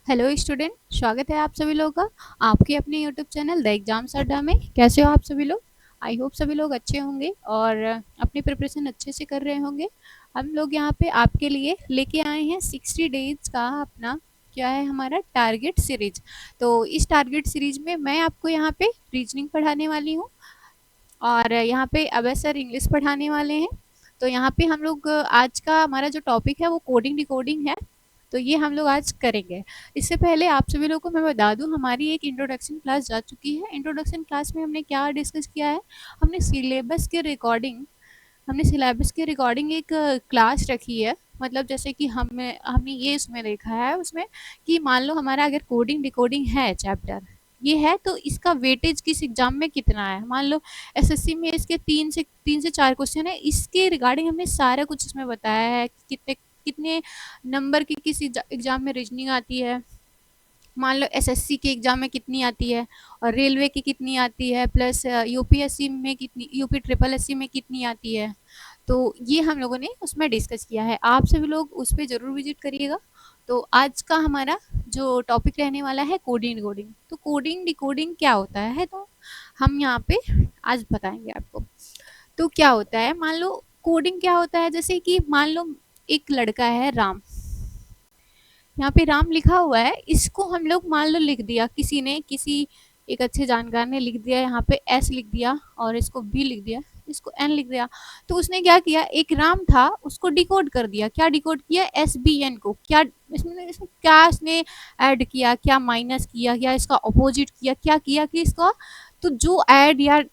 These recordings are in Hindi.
हेलो स्टूडेंट, स्वागत है आप सभी लोगों का आपके अपने यूट्यूब चैनल द एग्जाम्स अड्डा में। कैसे हो आप सभी लोग? आई होप सभी लोग अच्छे होंगे और अपनी प्रिपरेशन अच्छे से कर रहे होंगे। हम लोग यहाँ पे आपके लिए लेके आए हैं 60 डेज का अपना क्या है हमारा टारगेट सीरीज। तो इस टारगेट सीरीज में मैं आपको यहाँ पे रीजनिंग पढ़ाने वाली हूँ और यहाँ पे अभय सर इंग्लिश पढ़ाने वाले हैं। तो यहाँ पे हम लोग आज का हमारा जो टॉपिक है वो कोडिंग डिकोडिंग है। तो ये हम लोग आज करेंगे। इससे पहले आप सभी लोगों को मैं बता दूं, हमारी एक इंट्रोडक्शन क्लास जा चुकी है। इंट्रोडक्शन क्लास में हमने क्या डिस्कस किया है, हमने सिलेबस के रिकॉर्डिंग एक क्लास रखी है। मतलब जैसे कि हमने हमने ये उसमें देखा है उसमें कि मान लो हमारा अगर कोडिंग डिकोडिंग है चैप्टर ये है तो इसका वेटेज किस एग्जाम में कितना है। मान लो एसएससी में इसके तीन से चार क्वेश्चन है, इसके रिगार्डिंग हमने सारा कुछ इसमें बताया है कि कितने कितने नंबर की किस एग्जाम में रीजनिंग आती है। मान लो एसएससी के एग्जाम में कितनी आती है और रेलवे की कितनी आती है, प्लस यूपीएससी में कितनी, यूपी ट्रिपल एससी में कितनी आती है। तो ये हम लोगों ने उसमें डिस्कस किया है। आप सभी लोग उस पर जरूर विजिट करिएगा। तो आज का हमारा जो टॉपिक रहने वाला है कोडिंग डिकोडिंग। तो कोडिंग डिकोडिंग क्या होता है, तो हम यहाँ पे आज बताएंगे आपको। तो क्या होता है, मान लो कोडिंग क्या होता है, जैसे कि मान लो एक लड़का है राम, यहाँ पे राम लिखा हुआ है, इसको हम लोग मान लो लिख दिया किसी ने, किसी एक अच्छे जानकार ने लिख दिया, यहाँ पे एस लिख दिया और इसको बी लिख दिया, इसको एन लिख दिया। तो उसने क्या किया, एक राम था उसको डिकोड कर दिया। क्या डिकोड किया, एस बी एन को। क्या इसमें क्या इसने ऐड किया, क्या माइनस किया, क्या इसका अपोजिट किया, क्या किया कि इसका तो जो ऐड या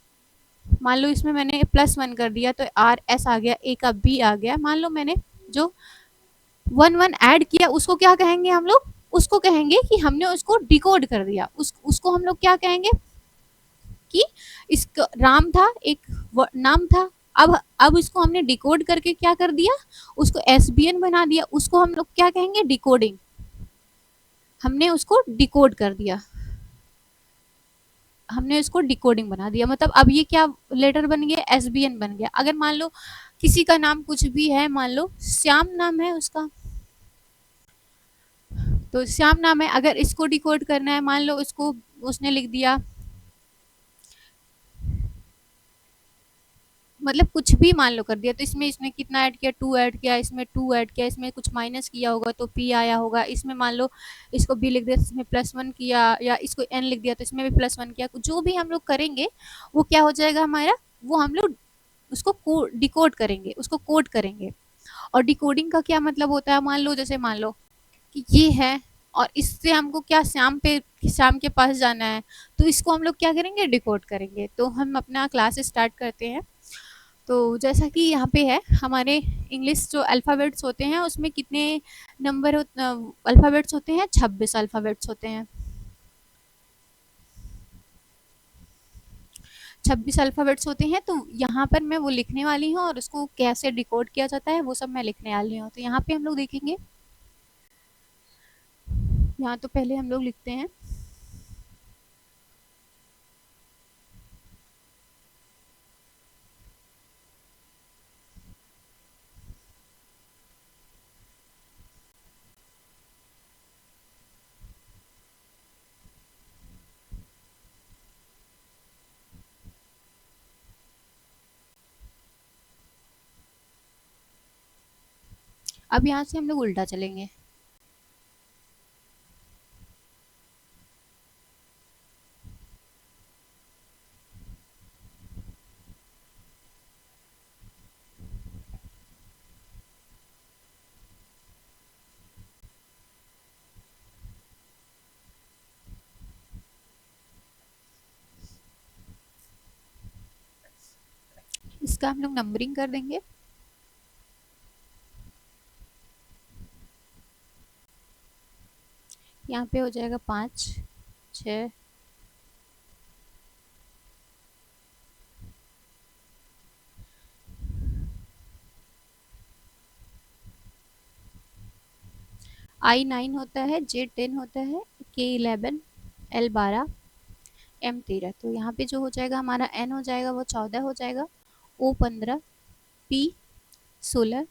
मान लो इसमें मैंने +1 कर दिया तो आर एस आ गया, ए का बी आ गया। मान लो मैंने जो 1 1 ऐड किया उसको क्या कहेंगे हम लोग, उसको कहेंगे कि हमने उसको डिकोड कर दिया। उसको हम लोग क्या कहेंगे कि इसका राम था, एक नाम था। अब इसको हमने डिकोड करके क्या कर दिया, उसको एसबीएन बना दिया। उसको हम लोग क्या कहेंगे, डिकोडिंग। हमने उसको डिकोड कर दिया, हमने इसको डिकोडिंग बना दिया। मतलब अब ये क्या लेटर बन गया, एसबीएन बन गया। अगर मान लो किसी का नाम कुछ भी है, मान लो श्याम नाम है उसका, तो श्याम नाम है, अगर इसको डिकोड करना है, मान लो इसको उसने लिख दिया, मतलब कुछ भी मान लो कर दिया, तो इसमें इसने कितना ऐड किया, 2 ऐड किया, इसमें 2 ऐड किया, इसमें कुछ माइनस किया होगा तो पी आया होगा। इसमें मान लो इसको बी लिख दिया तो इसमें +1 किया, या इसको एन लिख दिया तो इसमें भी +1 किया। जो भी हम लोग करेंगे वो क्या हो जाएगा हमारा, वो हम लोग उसको डिकोड करेंगे, उसको कोड करेंगे। और डिकोडिंग का क्या मतलब होता है, मान लो जैसे मान लो कि ये है और इससे हमको क्या श्याम के पास जाना है, तो इसको हम लोग क्या करेंगे, डिकोड करेंगे। तो हम अपना क्लास स्टार्ट करते हैं। तो जैसा कि यहाँ पे है हमारे इंग्लिश जो अल्फ़ाबेट्स होते हैं उसमें कितने नंबर अल्फ़ाबेट्स होते हैं, 26 अल्फ़ाबेट्स होते हैं। 26 अल्फ़ाबेट्स होते हैं। तो यहाँ पर मैं वो लिखने वाली हूँ और उसको कैसे डिकोड किया जाता है वो सब मैं लिखने वाली हूँ। तो यहाँ पे हम लोग देखेंगे, यहाँ तो पहले हम लोग लिखते हैं अब यहाँ से हम लोग उल्टा चलेंगे। इसका हम लोग नंबरिंग कर देंगे। यहाँ पे हो जाएगा 5 6 I9 होता है, J10 होता है, K11, L12, M13। तो यहाँ पे जो हो जाएगा हमारा N हो जाएगा वो 14 हो जाएगा, O15, P16,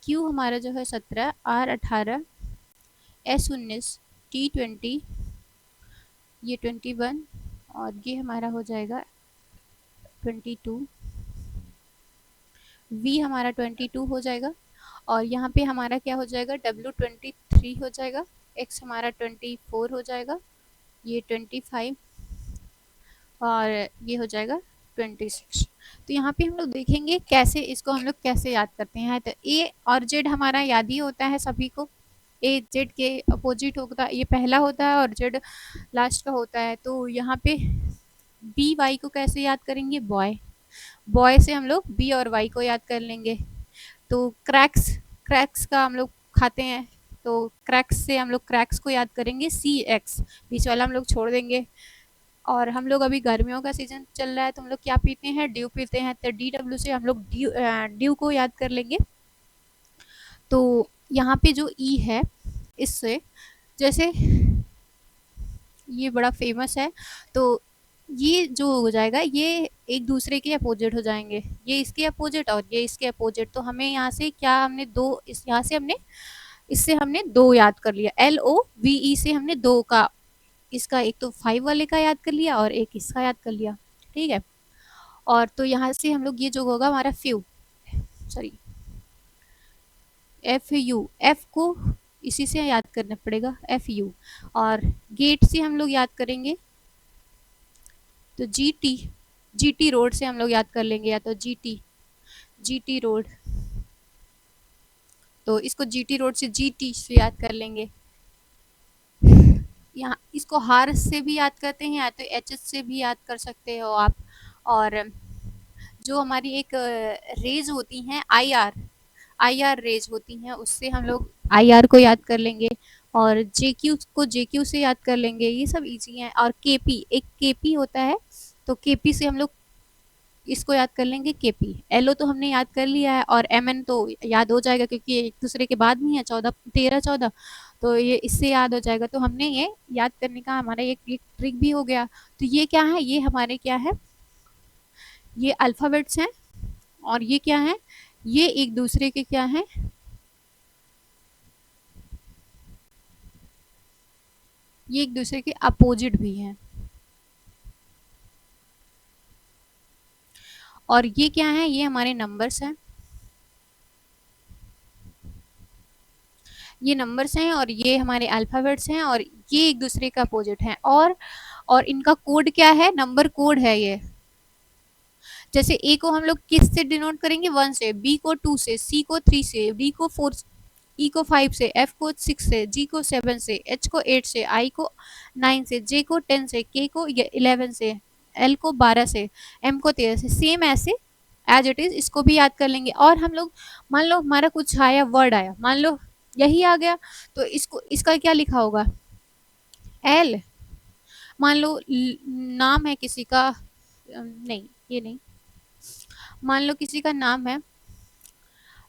Q हमारा जो है 17, R18, S19, T20, ये 21 और ये हमारा हो जाएगा 22, V हमारा 22 हो जाएगा और यहाँ पे हमारा क्या हो जाएगा, W23 हो जाएगा, X हमारा 24 हो जाएगा, ये 25 और ये हो जाएगा 26। तो यहाँ पे हम लोग देखेंगे कैसे इसको हम लोग कैसे याद करते हैं। तो ए और जेड हमारा याद ही होता है सभी को, ए जेड के अपोजिट होता है, ये पहला होता है और जेड लास्ट का होता है। तो यहाँ पे बी वाई को कैसे याद करेंगे, बॉय, बॉय से हम लोग बी और वाई को याद कर लेंगे। तो क्रैक्स, क्रैक्स का हम लोग खाते हैं, तो क्रैक्स से हम लोग क्रैक्स को याद करेंगे सी एक्स, बीच वाला हम लोग छोड़ देंगे। और हम लोग अभी गर्मियों का सीजन चल रहा है तो हम लोग क्या पीते हैं, ड्यू पीते हैं, तो डी डब्ल्यू से हम लोग ड्यू को याद कर लेंगे। तो यहाँ पे जो ई है, इससे जैसे ये बड़ा फेमस है, तो ये जो हो जाएगा ये एक दूसरे के अपोजिट हो जाएंगे, ये इसके अपोजिट और ये इसके अपोजिट। तो हमें यहाँ से क्या, हमने दो, इस यहाँ से हमने, इससे हमने दो याद कर लिया, LOVE से हमने दो का, इसका एक तो 5 वाले का याद कर लिया और एक इसका याद कर लिया, ठीक है। और तो यहाँ से हम लोग ये जो होगा हमारा फ्यू, सॉरी FU, F को इसी से याद करना पड़ेगा FU। और गेट से हम लोग याद करेंगे तो GT रोड से हम लोग याद कर लेंगे, या तो GT रोड, तो इसको GT रोड से GT से याद कर लेंगे। यहाँ इसको हार से भी याद करते हैं या तो HS से भी याद कर सकते हो आप। और जो हमारी एक रेज होती हैं IR रेज होती हैं, उससे हम लोग IR को याद कर लेंगे और JQ को JQ से याद कर लेंगे, ये सब इजी हैं। और KP, एक KP होता है, तो KP से हम लोग इसको याद कर लेंगे KP। LO तो हमने याद कर लिया है और MN तो याद हो जाएगा क्योंकि एक दूसरे के बाद नहीं है, 13 14, तो ये इससे याद हो जाएगा। तो हमने ये याद करने का हमारा एक ट्रिक भी हो गया। तो ये क्या है, ये हमारे क्या है, ये अल्फ़ाबेट्स हैं और ये क्या है, ये एक दूसरे के क्या है, ये एक दूसरे के अपोजिट भी हैं। और ये क्या है, ये हमारे नंबर्स हैं, ये नंबर्स हैं और ये हमारे अल्फ़ाबेट्स हैं और ये एक दूसरे का अपोजिट हैं। और इनका कोड क्या है, नंबर कोड है ये। जैसे ए को हम लोग किस से डिनोट करेंगे, 1 से, बी को 2 से, सी को 3 से, डी को 4, ई को 5 से, एफ को 6 से, जी को 7 से, एच को 8 से, आई को 9 से, जे को 10 से, के को 11 से, एल को 12 से, एम को 13 से। सेम ऐसे एज इट इज इसको भी याद कर लेंगे। और हम लोग मान लो हमारा कुछ आया, वर्ड आया, मान लो यही आ गया, तो इसको, इसका क्या लिखा होगा, एल। मान लो नाम है किसी का, नहीं ये नहीं, मान लो किसी का नाम है,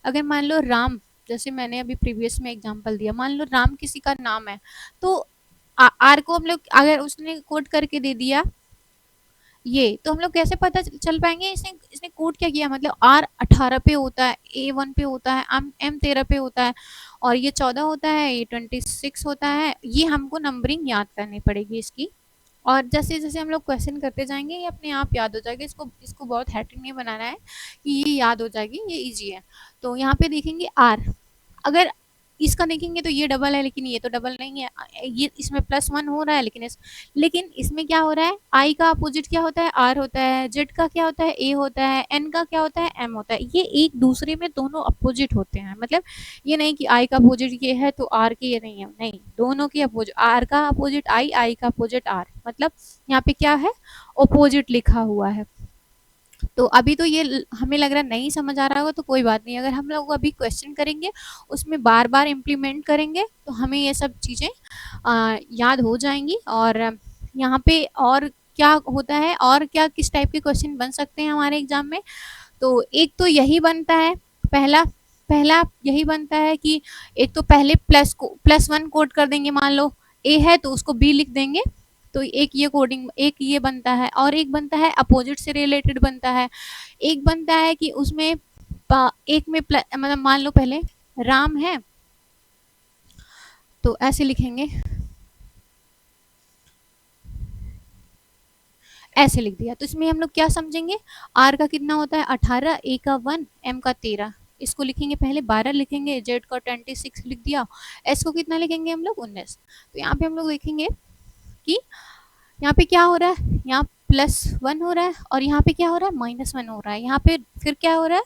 अगर मान लो राम, जैसे मैंने अभी प्रीवियस में एग्जांपल दिया, मान लो राम किसी का नाम है, तो आर को हम लोग अगर उसने कोड करके दे दिया ये, तो हम लोग कैसे पता चल पाएंगे इसने इसने कोड क्या किया, मतलब R 18 पे होता है, A1 पे होता है, M 13 पे होता है और ये 14 होता है, ये 26 होता है। ये हमको नंबरिंग याद करनी पड़ेगी इसकी। और जैसे जैसे हम लोग क्वेश्चन करते जाएंगे ये अपने आप याद हो जाएगा, इसको इसको बहुत हैट्रिक नहीं बनाना है कि ये याद हो जाएगी, ये इजी है। तो यहाँ पे देखेंगे आर, अगर इसका देखेंगे तो ये डबल है लेकिन ये तो डबल नहीं है, ये इसमें +1 हो रहा है लेकिन इसमें क्या हो रहा है, आई का अपोजिट क्या होता है, आर होता है, जेड का क्या होता है, ए होता है, एन का क्या होता है, एम होता है। ये एक दूसरे में दोनों अपोजिट होते हैं, मतलब ये नहीं कि आई का अपोजिट ये है तो आर के ये नहीं है, नहीं, दोनों के अपोजिट, आर का अपोजिट आई का अपोजिट आर, मतलब यहाँ पे क्या है, अपोजिट लिखा हुआ है। तो अभी तो ये हमें लग रहा है नहीं समझ आ रहा होगा, तो कोई बात नहीं, अगर हम लोग अभी क्वेश्चन करेंगे उसमें बार बार इम्प्लीमेंट करेंगे तो हमें ये सब चीज़ें याद हो जाएंगी। और यहाँ पे और क्या होता है, और क्या किस टाइप के क्वेश्चन बन सकते हैं हमारे एग्जाम में, तो एक तो यही बनता है, पहला पहला यही बनता है कि एक तो पहले +1 कोड कर देंगे, मान लो ए है तो उसको बी लिख देंगे, तो एक ये कोडिंग, एक ये बनता है। और एक बनता है अपोजिट से रिलेटेड बनता है, एक बनता है कि उसमें एक में मतलब मान लो पहले राम है तो ऐसे लिखेंगे ऐसे लिख दिया। तो इसमें हम लोग क्या समझेंगे, आर का कितना होता है 18, ए का 1, एम का 13। इसको लिखेंगे, पहले 12 लिखेंगे, जेड का 26 लिख दिया, एस को कितना लिखेंगे हम लोग 19। तो यहाँ पे हम लोग देखेंगे कि यहाँ पे क्या हो रहा है, यहाँ +1 हो रहा है और यहाँ पे क्या हो रहा है -1 हो रहा है, यहाँ पे फिर क्या हो रहा है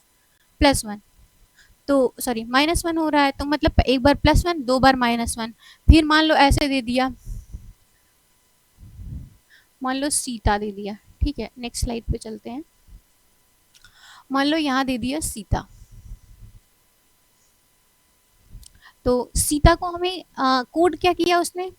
+1, तो सॉरी -1 हो रहा है, तो मतलब एक बार +1 दो बार -1। फिर मान लो ऐसे दे दिया, मान लो सीता दे दिया, ठीक है। नेक्स्ट स्लाइड पे चलते हैं। मान लो यहाँ दे दिया सीता, तो सीता को हमें कोड क्या किया उसने,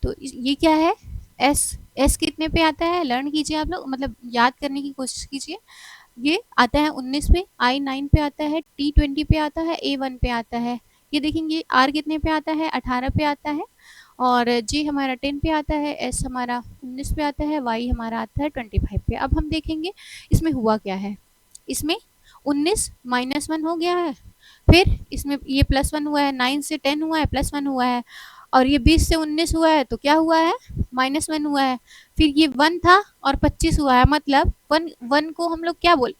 तो ये क्या है एस, एस कितने पे आता है, लर्न कीजिए आप लोग, मतलब याद करने की कोशिश कीजिए। ये आता है 19 पे, आई 9 पे आता है, टी 20 पे आता है, ए 1 पे आता है। ये देखेंगे आर कितने पे आता है 18 पे आता है, और जे हमारा 10 पे आता है, एस हमारा 19 पे आता है, वाई हमारा आता है 25 पे। अब हम देखेंगे इसमें हुआ क्या है, इसमें 19 -1 हो गया है, फिर इसमें ये +1 हुआ है, 9 से 10 हुआ है +1 हुआ है, और ये 20 से 19 हुआ है तो क्या हुआ है -1 हुआ है, फिर ये 1 था और 25 हुआ है, मतलब 1 को हम लोग क्या बोल,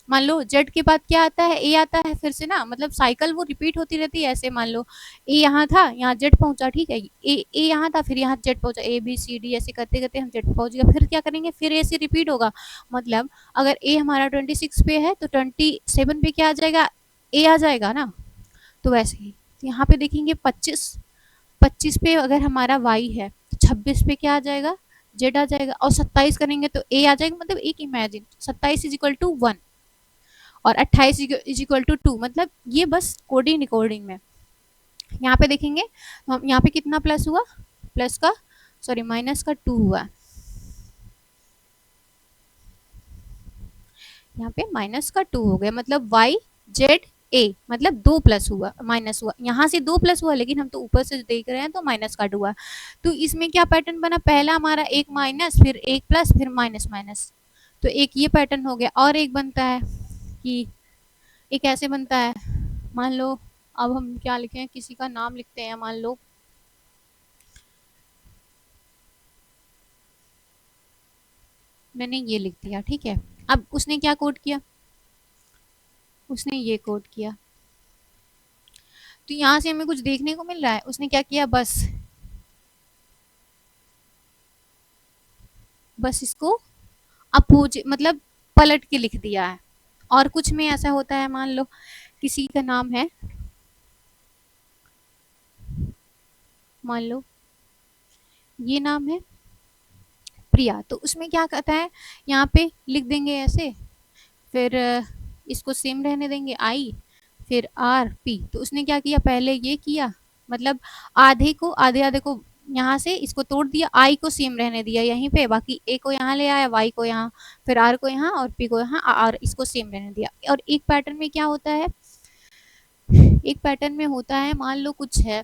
मान लो जेड के बाद क्या आता है ए आता है फिर से ना, मतलब साइकिल वो रिपीट होती रहती है ऐसे। मान लो ए यहाँ था, यहाँ जेड पहुंचा, ठीक है, ए यहाँ था, फिर यहाँ जेड पहुंचा, ए बी सी डी ऐसे करते करते हम जेड पहुंच गए, फिर क्या करेंगे, फिर ऐसे रिपीट होगा। मतलब अगर ए हमारा 26 पे है तो 27 पे क्या आ जाएगा, ए आ जाएगा ना। तो वैसे ही यहाँ पे देखेंगे 25 पे अगर हमारा वाई है तो 26 पे क्या आ जाएगा, जेड आ जाएगा, और 27 करेंगे तो ए आ जाएगा। मतलब एक इमेजिन 27 इज इक्वल टू 1 और 28 इज इक्वल टू 2, मतलब ये बस कोडिंग रिकॉर्डिंग में। यहाँ पे देखेंगे तो हम यहाँ पे कितना प्लस हुआ, प्लस का सॉरी माइनस का 2 हुआ, यहाँ पे माइनस का 2 हो गया, मतलब वाई जेड ए, मतलब 2 प्लस हुआ माइनस हुआ, यहाँ से 2 प्लस हुआ लेकिन हम तो ऊपर से देख रहे हैं तो माइनस का 2 हुआ। तो इसमें क्या पैटर्न बना, पहला हमारा एक माइनस, फिर एक प्लस, फिर माइनस माइनस, तो एक ये पैटर्न हो गया। और एक बनता है कि एक ऐसे बनता है, मान लो अब हम क्या लिखें, किसी का नाम लिखते हैं, मान लो मैंने ये लिख दिया, ठीक है। अब उसने क्या कोड किया, उसने ये कोड किया, तो यहाँ से हमें कुछ देखने को मिल रहा है, उसने क्या किया, बस बस इसको अपोजिट मतलब पलट के लिख दिया है। और कुछ में ऐसा होता है, मान लो किसी का नाम है, मान लो ये नाम है प्रिया, तो उसमें क्या कहता है, यहाँ पे लिख देंगे ऐसे, फिर इसको सेम रहने देंगे आई, फिर आर पी। तो उसने क्या किया, पहले ये किया, मतलब आधे को आधे आधे को यहाँ से इसको तोड़ दिया, आई को सेम रहने दिया यहीं पे, बाकी ए को यहाँ ले आया, वाई को यहाँ, फिर आर को यहाँ और पी को यहाँ, और इसको सेम रहने दिया। और एक पैटर्न में क्या होता है, एक पैटर्न में होता है, मान लो कुछ है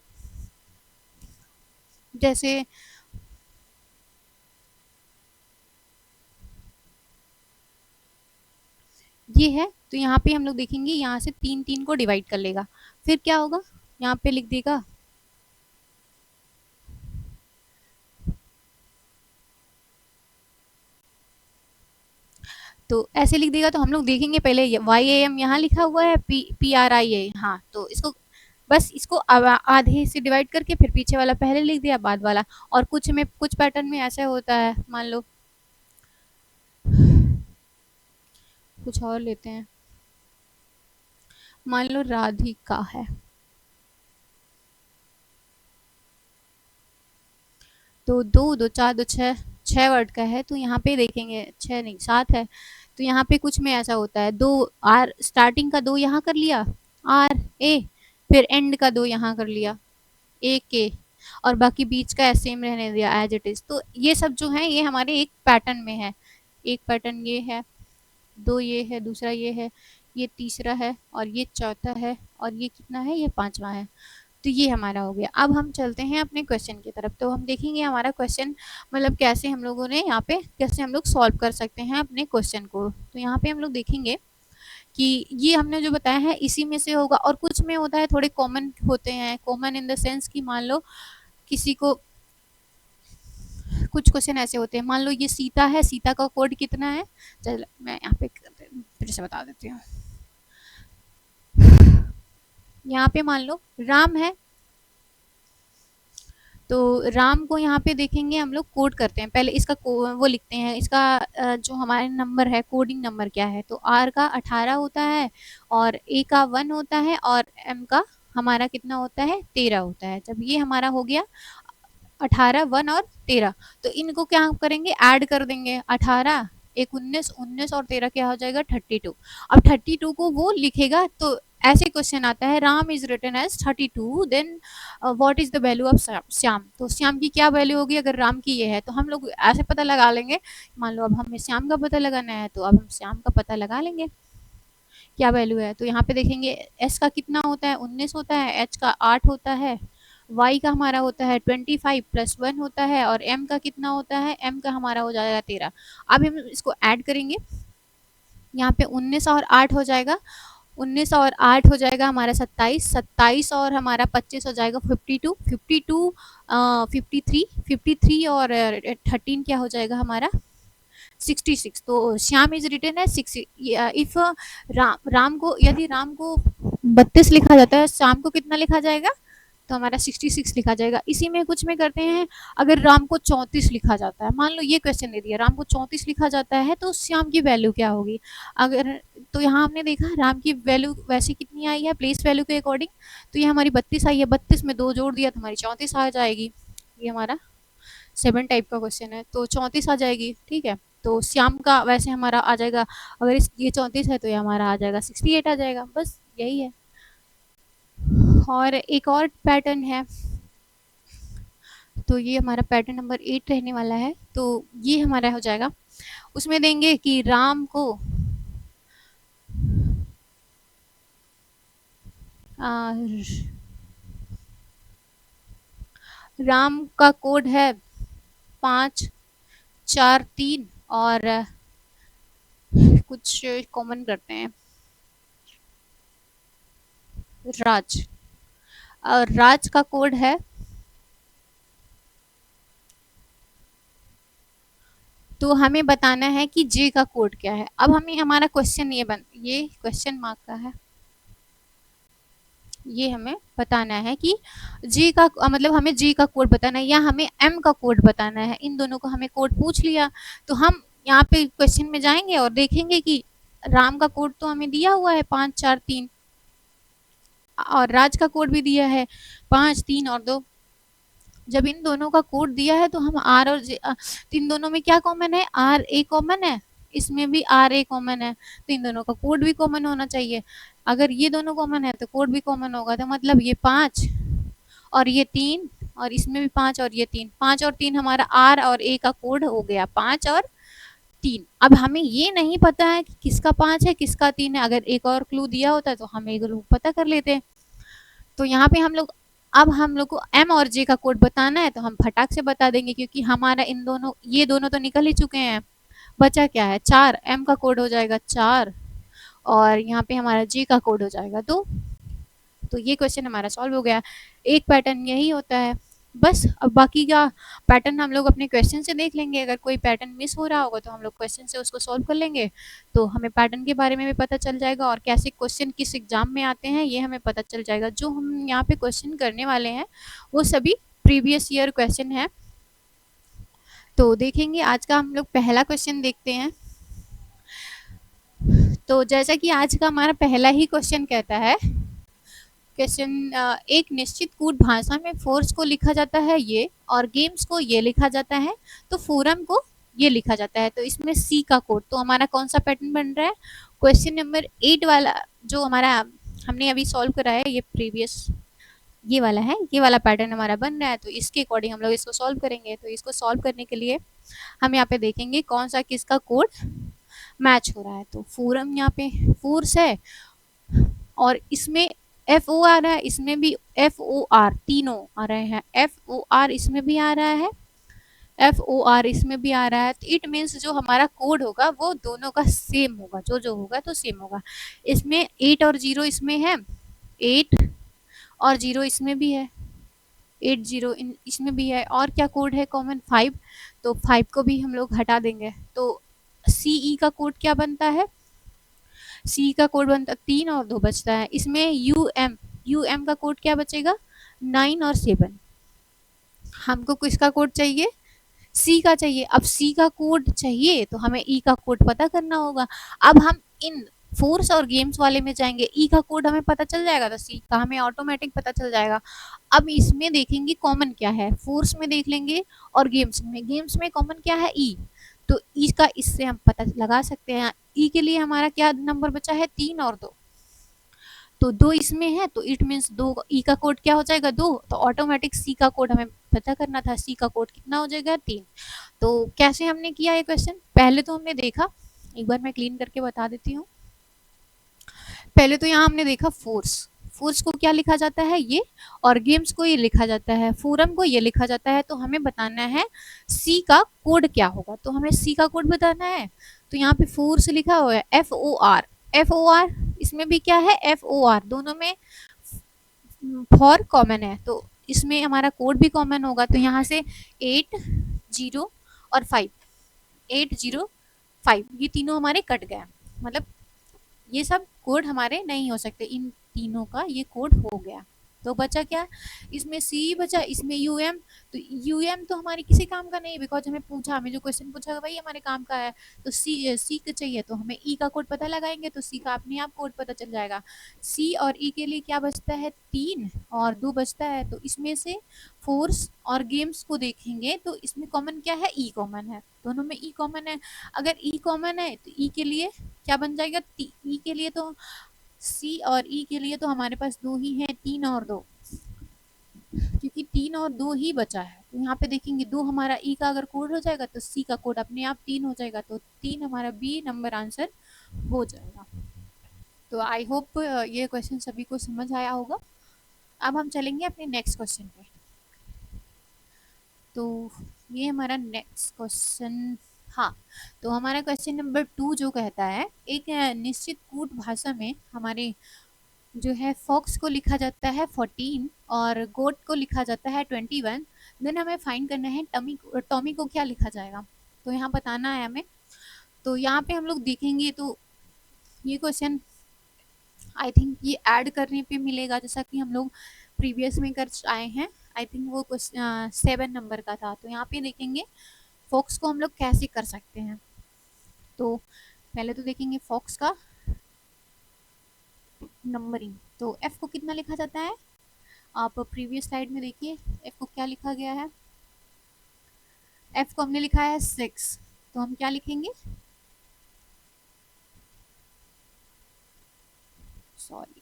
जैसे ये है, तो यहाँ पे हम लोग देखेंगे यहाँ से 3 को डिवाइड कर लेगा, फिर क्या होगा, यहाँ पे लिख देगा, तो ऐसे लिख देगा। तो हम लोग देखेंगे पहले वाई ए एम यहाँ लिखा हुआ है, पी पी आर आई ए, हाँ, तो इसको बस इसको आधे से डिवाइड करके फिर पीछे वाला पहले लिख दिया, बाद वाला। और कुछ में कुछ पैटर्न में ऐसा होता है, मान लो कुछ और लेते हैं, मान लो राधिका है, तो दो दो चार दो छः, छः वर्ड का है, तो यहाँ पे देखेंगे छः नहीं 7 है, तो यहाँ पे कुछ में ऐसा होता है, दो आर स्टार्टिंग का 2 यहाँ कर लिया आर ए, फिर एंड का 2 यहाँ कर लिया ए के, और बाकी बीच का सेम रहने दिया एज इट इज। तो ये सब जो है ये हमारे एक पैटर्न में है, एक पैटर्न ये है, 2 ये है, दूसरा ये है, ये तीसरा है, और ये चौथा है, और ये कितना है, ये 5वां है। तो ये हमारा हो गया। अब हम चलते हैं अपने क्वेश्चन की तरफ, तो हम देखेंगे हमारा क्वेश्चन मतलब कैसे हम लोगों ने यहाँ पे कैसे हम लोग सॉल्व कर सकते हैं अपने क्वेश्चन को। तो यहाँ पे हम लोग देखेंगे कि ये हमने जो बताया है इसी में से होगा, और कुछ में होता है थोड़े कॉमन होते हैं, कॉमन इन द सेंस कि मान लो किसी को कुछ क्वेश्चन ऐसे होते हैं, मान लो ये सीता है, सीता का कोड कितना है, चल मैं यहाँ पे फिर से बता देती हूँ। यहाँ पे मान लो राम है, तो राम को यहाँ पे देखेंगे हम लोग कोड करते हैं, पहले इसका वो लिखते हैं, इसका जो हमारे नंबर है कोडिंग नंबर क्या है, तो आर का 18 होता है और ए का 1 होता है और एम का हमारा कितना होता है 13 होता है। जब ये हमारा हो गया 18 1 और 13, तो इनको क्या करेंगे ऐड कर देंगे, 18 एक 19 19 और 13 क्या हो जाएगा 32। अब 32 को वो लिखेगा, तो ऐसे क्वेश्चन आता है Ram is written as 32, then what is the value of Shyam, तो श्याम की क्या वैल्यू होगी, अगर राम की ये है तो हम लोग ऐसे पता लगा लेंगे, मान लो अब हमें श्याम का पता लगाना है तो अब हम श्याम का पता लगा लेंगे क्या वैल्यू है। तो यहाँ पे देखेंगे एस का कितना होता है 19 होता है, एच का 8 होता है, y का हमारा होता है 25 प्लस 1 होता है और m का कितना होता है, m का हमारा हो जाएगा 13। अब हम इसको ऐड करेंगे, यहाँ पे 19 और 8 हो जाएगा, 19 और 8 हो जाएगा हमारा 27, 27 और हमारा 25 हो जाएगा 52, 52 53, 53 और 13 क्या हो जाएगा हमारा 66। तो श्याम इज रिटन है 60। इफ राम को, यदि राम को 32 लिखा जाता है, श्याम को कितना लिखा जाएगा, तो हमारा 66 लिखा जाएगा। इसी में कुछ में करते हैं, अगर राम को 34 लिखा जाता है, मान लो ये क्वेश्चन दे दिया राम को 34 लिखा जाता है, तो श्याम की वैल्यू क्या होगी, अगर तो यहाँ हमने देखा राम की वैल्यू वैसे कितनी आई है प्लेस वैल्यू के अकॉर्डिंग, तो ये हमारी 32 आई है, 32 में 2 जोड़ दिया तो हमारी 34 आ जाएगी। ये हमारा 7 टाइप का क्वेश्चन है, तो 34 आ जाएगी, ठीक है। तो श्याम का वैसे हमारा आ जाएगा, अगर इस ये 34 है तो ये हमारा आ जाएगा 68 आ जाएगा, बस यही है। और एक और पैटर्न है, तो ये हमारा पैटर्न नंबर 8 रहने वाला है, तो ये हमारा हो जाएगा, उसमें देंगे कि राम को राम का कोड है 543 और कुछ कॉमन करते हैं राज, और राज का कोड है, तो हमें बताना है कि जे का कोड क्या है। अब हमें हमारा क्वेश्चन ये क्वेश्चन मार्क का है, ये हमें बताना है कि जी का मतलब हमें जी का कोड बताना है या हमें एम का कोड बताना है। इन दोनों को हमें कोड पूछ लिया, तो हम यहाँ पे क्वेश्चन में जाएंगे और देखेंगे कि राम का कोड तो हमें दिया हुआ है 543 और राज का कोड भी दिया है 5 3 और 2। जब इन दोनों का कोड दिया है तो हम आर और इन दोनों में क्या कॉमन है, आर ए कॉमन है, इसमें भी आर ए कॉमन है, तो इन दोनों का कोड भी कॉमन होना चाहिए। अगर ये दोनों कॉमन है तो कोड भी कॉमन होगा, तो मतलब ये 5 और ये 3 और इसमें भी 5 और ये 3, 5 और 3 हमारा आर और ए का कोड हो गया 5 और 3। अब हमें ये नहीं पता है कि किसका 5 है किसका 3 है, अगर एक और क्लू दिया होता है तो हम एक क्लू पता कर लेते। तो यहाँ पे हम लोग, अब हम लोग को एम और जे का कोड बताना है तो हम फटाक से बता देंगे, क्योंकि हमारा इन दोनों, ये दोनों तो निकल ही चुके हैं, बचा क्या है 4, एम का कोड हो जाएगा 4 और यहाँ पे हमारा जे का कोड हो जाएगा 2। तो ये क्वेश्चन हमारा सॉल्व हो गया। एक पैटर्न यही होता है बस। अब बाकी का पैटर्न हम लोग अपने क्वेश्चन से देख लेंगे, अगर कोई पैटर्न मिस हो रहा होगा तो हम लोग क्वेश्चन से उसको सॉल्व कर लेंगे, तो हमें पैटर्न के बारे में भी पता चल जाएगा और कैसे क्वेश्चन किस एग्जाम में आते हैं ये हमें पता चल जाएगा। जो हम यहाँ पे क्वेश्चन करने वाले हैं वो सभी प्रीवियस ईयर क्वेश्चन है। तो देखेंगे आज का हम लोग पहला क्वेश्चन देखते हैं। तो जैसा कि आज का हमारा पहला ही क्वेश्चन कहता है, क्वेश्चन एक निश्चित कूट भाषा में फोर्स को लिखा जाता है ये, और गेम्स को ये लिखा जाता है, तो फोरम को ये लिखा जाता है, तो इसमें सी का कोड, तो हमारा कौन सा पैटर्न बन रहा है, क्वेश्चन नंबर 8 वाला जो हमारा हमने अभी सॉल्व करा है, ये प्रीवियस ये वाला है, ये वाला पैटर्न हमारा बन रहा है। तो इसके अकॉर्डिंग हम लोग इसको सॉल्व करेंगे। तो इसको सॉल्व करने के लिए हम यहाँ पे देखेंगे कौन सा किसका कोड मैच हो रहा है। तो फोरम यहाँ पे फोर्स है और इसमें एफ ओ आ रहा है, इसमें भी एफ ओ आर, तीनों आ रहे हैं, एफ ओ आर इसमें भी आ रहा है, FOR इसमें भी आ रहा है, तो इट मीन्स जो हमारा कोड होगा वो दोनों का सेम होगा, जो जो होगा तो सेम होगा। इसमें 8 और 0 इसमें है, 8 और 0 इसमें भी है, 80 इसमें भी है, और क्या कोड है कॉमन, 5, तो 5 को भी हम लोग हटा देंगे, तो CE का कोड क्या बनता है, सी का कोड बनता 3 और 2 बचता है, इसमें यूएम का कोड क्या बचेगा, 9 और 7। हमको किसका कोड चाहिए, सी का चाहिए। अब सी का कोड चाहिए तो हमें ई का कोड पता करना होगा। अब हम इन फोर्स और गेम्स वाले में जाएंगे, ई का कोड हमें पता चल जाएगा तो सी का हमें ऑटोमेटिक पता चल जाएगा। अब इसमें देखेंगे कॉमन क्या है, फोर्स में देख लेंगे और गेम्स में कॉमन क्या है, ई, तो ई का इससे हम पता लगा सकते हैं। ई के लिए हमारा क्या नंबर बचा है, 3 और 2, तो 2 इसमें है, तो इट मीन्स 2, ई का कोड क्या हो जाएगा, 2, तो ऑटोमेटिक सी का कोड हमें पता करना था, सी का कोड कितना हो जाएगा, 3। तो कैसे हमने किया ये क्वेश्चन, पहले तो हमने देखा, एक बार मैं क्लीन करके बता देती हूँ। पहले तो यहाँ हमने देखा फोर्स, फोर्स को क्या लिखा जाता है ये, और गेम्स को ये लिखा जाता है, फोरम को ये लिखा जाता है, तो हमें बताना है सी का कोड क्या होगा, तो हमें सी का कोड बताना है। तो यहाँ पे फोर्स लिखा हुआ है FOR, FOR इसमें भी क्या है, FOR दोनों में फॉर कॉमन है, तो इसमें हमारा कोड भी कॉमन होगा, तो यहाँ से 8 0 और 5, 8 0 5 ये तीनों हमारे कट गए, मतलब ये सब कोड हमारे नहीं हो सकते, इन तीनों का ये कोड हो गया। तो बचा क्या, इसमें सी बचा, इसमें यूएम, तो यूएम तो हमारे किसी काम का नहीं है, बिकॉज हमें पूछा, हमें जो क्वेश्चन पूछा भाई हमारे काम का है, तो सी का चाहिए, तो हमें ई का कोड पता लगाएंगे तो सी का अपने आप कोड पता चल जाएगा। सी और ई के लिए क्या बचता है, 3 और 2 बचता है, तो इसमें से फोर्स और गेम्स को देखेंगे तो इसमें कॉमन क्या है, ई कॉमन है, दोनों में ई कॉमन है। अगर ई कॉमन है तो ई के लिए क्या बन जाएगा, ई के लिए तो सी और ई के लिए तो हमारे पास 2 ही है, 3 और 2, क्योंकि 3 और 2 ही बचा है, तो यहाँ पे देखेंगे 2 हमारा ई का अगर कोड हो जाएगा तो सी का कोड अपने आप 3 हो जाएगा, तो 3 हमारा बी नंबर आंसर हो जाएगा। तो आई होप ये क्वेश्चन सभी को समझ आया होगा। अब हम चलेंगे अपने नेक्स्ट क्वेश्चन पे। तो ये हमारा नेक्स्ट क्वेश्चन, हाँ, तो हमारा क्वेश्चन नंबर 2 जो कहता है, एक निश्चित कूट भाषा में हमारे जो है फॉक्स को लिखा जाता है 14 और गोट को लिखा जाता है 21, देन हमें फाइंड करना है टॉमी को क्या लिखा जाएगा, तो यहाँ बताना है हमें। तो यहाँ पे हम लोग देखेंगे तो ये क्वेश्चन आई थिंक ये ऐड करने पे मिलेगा, जैसा कि हम लोग प्रीवियस में कर आए हैं, आई थिंक वो 7 नंबर का था। तो यहाँ पे देखेंगे फॉक्स को हम लोग कैसे कर सकते हैं, तो पहले तो देखेंगे फॉक्स का नंबरिंग। तो एफ को कितना लिखा जाता है, आप प्रीवियस स्लाइड में देखिए एफ को क्या लिखा गया है, एफ को हमने लिखा है 6, तो हम क्या लिखेंगे, सॉरी,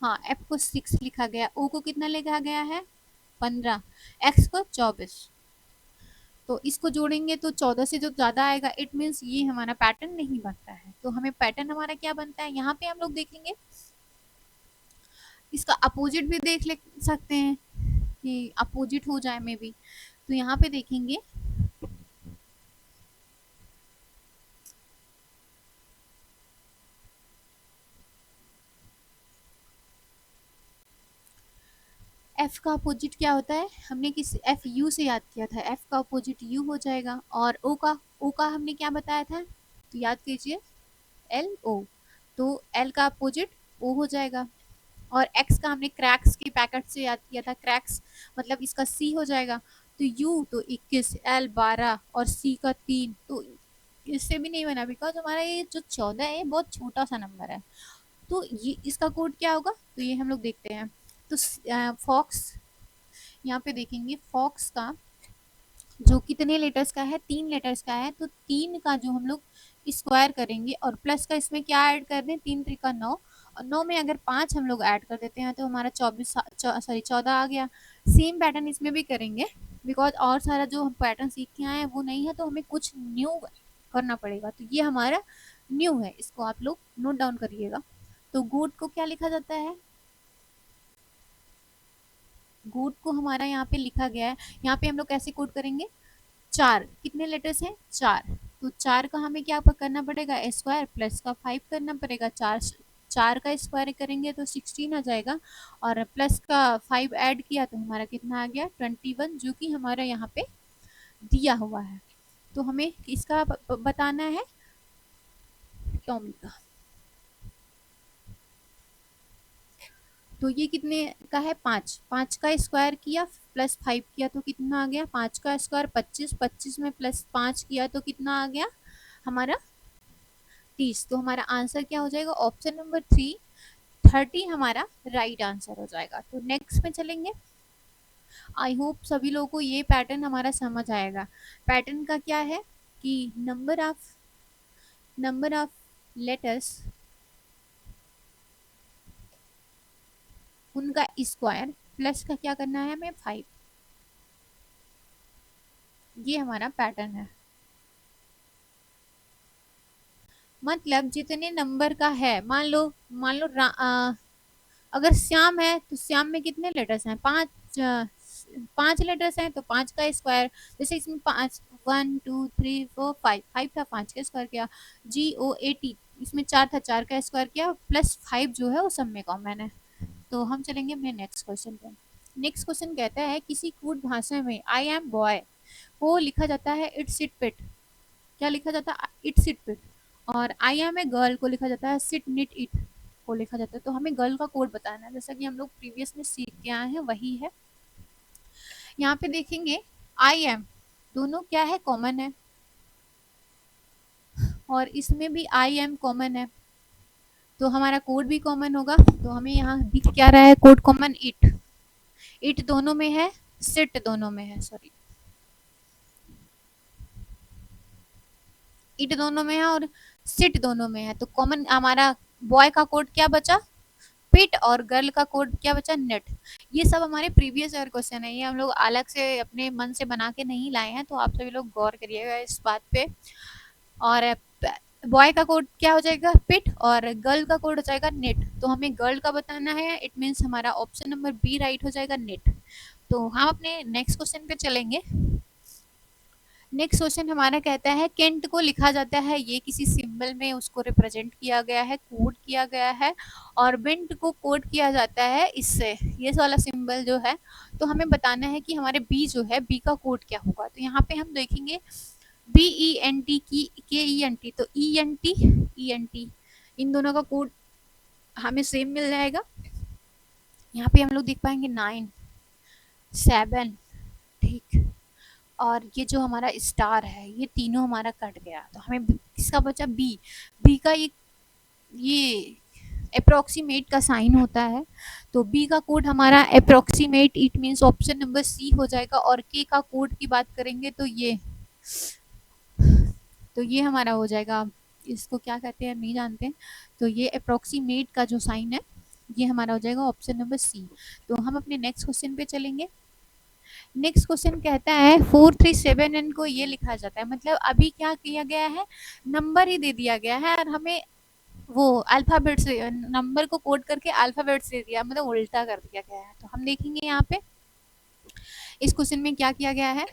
हाँ एफ को 6 लिखा गया, ओ को कितना लिखा गया है 15, एक्स को 24, तो इसको जोड़ेंगे तो 14 से जो ज्यादा आएगा इट मीन्स ये हमारा पैटर्न नहीं बनता है, तो हमें पैटर्न हमारा क्या बनता है, यहाँ पे हम लोग देखेंगे इसका अपोजिट भी देख ले सकते हैं कि अपोजिट हो जाए मे बी, तो यहाँ पे देखेंगे एफ का अपोजिट क्या होता है, हमने किस एफ यू से याद किया था, एफ का अपोजिट यू हो जाएगा, और ओ का हमने क्या बताया था, तो याद कीजिए एल ओ, तो एल का अपोजिट ओ हो जाएगा, और एक्स का हमने क्रैक्स के पैकेट से याद किया था, क्रैक्स मतलब इसका सी हो जाएगा, तो यू तो 21, एल 12 और सी का 3, तो इससे भी नहीं बना, बिकॉज हमारा ये जो 14 है बहुत छोटा सा नंबर है, तो ये इसका कोड क्या होगा, तो ये हम लोग देखते हैं। तो फॉक्स यहाँ पे देखेंगे फॉक्स का जो कितने लेटर्स का है, 3 लेटर्स का है, तो 3 का जो हम लोग स्क्वायर करेंगे और प्लस का इसमें क्या ऐड कर दें, 3 त्रिका 9, और 9 में अगर 5 हम लोग ऐड कर देते हैं तो हमारा 24 सॉरी 14 आ गया। सेम पैटर्न इसमें भी करेंगे, बिकॉज और सारा जो हम पैटर्न सीख के आए हैं वो नहीं है, तो हमें कुछ न्यू करना पड़ेगा, तो ये हमारा न्यू है, इसको आप लोग नोट डाउन करिएगा। तो गोट को क्या लिखा जाता है, गोट को हमारा यहाँ पे लिखा गया है, यहाँ पे हम लोग कैसे कोड करेंगे, 4 कितने लेटर्स हैं 4, तो 4 का हमें क्या करना पड़ेगा स्क्वायर प्लस का 5 करना पड़ेगा। 4 4 का स्क्वायर करेंगे तो 16 आ जाएगा और प्लस का 5 ऐड किया तो हमारा कितना आ गया 21, जो कि हमारा यहाँ पे दिया हुआ है। तो हमें इसका बताना है टॉमी का। तो ये कितने का है 5, 5 का स्क्वायर किया प्लस 5 किया तो कितना आ गया 5 का स्क्वायर 25, 25 में प्लस 5 किया तो कितना आ गया हमारा 30। तो हमारा आंसर क्या हो जाएगा ऑप्शन नंबर 3 30 हमारा राइट आंसर हो जाएगा। तो नेक्स्ट में चलेंगे। आई होप सभी लोगों को ये पैटर्न हमारा समझ आएगा। पैटर्न का क्या है कि नंबर ऑफ लेटर्स उनका स्क्वायर प्लस का क्या करना है हमें 5, ये हमारा पैटर्न है। मतलब जितने नंबर का है मान लो अगर श्याम है तो श्याम में कितने लेटर्स हैं 5, 5 लेटर्स हैं तो 5 का स्क्वायर, जैसे इसमें 5 1 2 3 4 5 5 था 5 का स्क्वायर किया। GOAT इसमें 4 था 4 का स्क्वायर किया प्लस 5 जो है वो सब में कॉमन है। तो हम चलेंगे अपने नेक्स्ट क्वेश्चन पे। नेक्स्ट क्वेश्चन कहता है किसी कूट भाषा में आई एम बॉय को लिखा जाता है इट्स इट पिट, क्या लिखा जाता है इट्स इट पिट, और आई एम ए गर्ल को लिखा जाता है सिट निट इट को लिखा जाता है। तो हमें गर्ल का कोड बताना है, जैसा कि हम लोग प्रीवियस में सीख के आए हैं वही है। यहाँ पे देखेंगे आई एम दोनों क्या है कॉमन है और इसमें भी आई एम कॉमन है, तो हमारा कोड भी कॉमन होगा। तो हमें यहाँ दिख क्या रहा है कोड कॉमन इट, इट दोनों में है सिट दोनों में है, सॉरी इट दोनों में है और सिट दोनों में है। तो कॉमन हमारा बॉय का कोड क्या बचा पिट और गर्ल का कोड क्या बचा नेट। ये सब हमारे प्रीवियस ईयर क्वेश्चन है, ये हम लोग अलग से अपने मन से बना के नहीं लाए हैं, तो आप सभी लोग गौर करिएगा इस बात पे। और बॉय का कोड क्या हो जाएगा पिट और गर्ल का कोड हो जाएगा नेट। तो हमें गर्ल का बताना है, इट मीन्स हमारा ऑप्शन नंबर बी राइट हो जाएगा नेट। तो हम अपने नेक्स्ट क्वेश्चन पे चलेंगे। नेक्स्ट क्वेश्चन हमारा कहता है केंट को लिखा जाता है, ये किसी सिंबल में उसको रिप्रेजेंट किया गया है कोड किया गया है, और बिंट को कोड किया जाता है इससे, ये वाला सिंबल जो है। तो हमें बताना है कि हमारे बी जो है बी का कोड क्या होगा। तो यहाँ पे हम देखेंगे BENT की KENT, तो ENT इन दोनों का कोड हमें सेम मिल जाएगा। यहाँ पे हम लोग देख पाएंगे 9 7 ठीक, और ये जो हमारा स्टार है ये तीनों हमारा कट गया, तो हमें किसका बचा बी। बी का ये अप्रोक्सीमेट का साइन होता है, तो बी का कोड हमारा approximate it means option number C हो जाएगा। और के का कोड की बात करेंगे तो ये हमारा हो जाएगा, इसको क्या कहते हैं नहीं जानते, तो ये अप्रोक्सीमेट का जो साइन है ये हमारा हो जाएगा ऑप्शन नंबर सी। तो हम अपने नेक्स्ट क्वेश्चन पे चलेंगे। नेक्स्ट क्वेश्चन कहता है 437N को ये लिखा जाता है, मतलब अभी क्या किया गया है नंबर ही दे दिया गया है और हमें वो अल्फाबेट से नंबर को कोड करके अल्फाबेट से दिया, मतलब उल्टा कर दिया गया है। तो हम देखेंगे यहाँ पे इस क्वेश्चन में क्या किया गया है।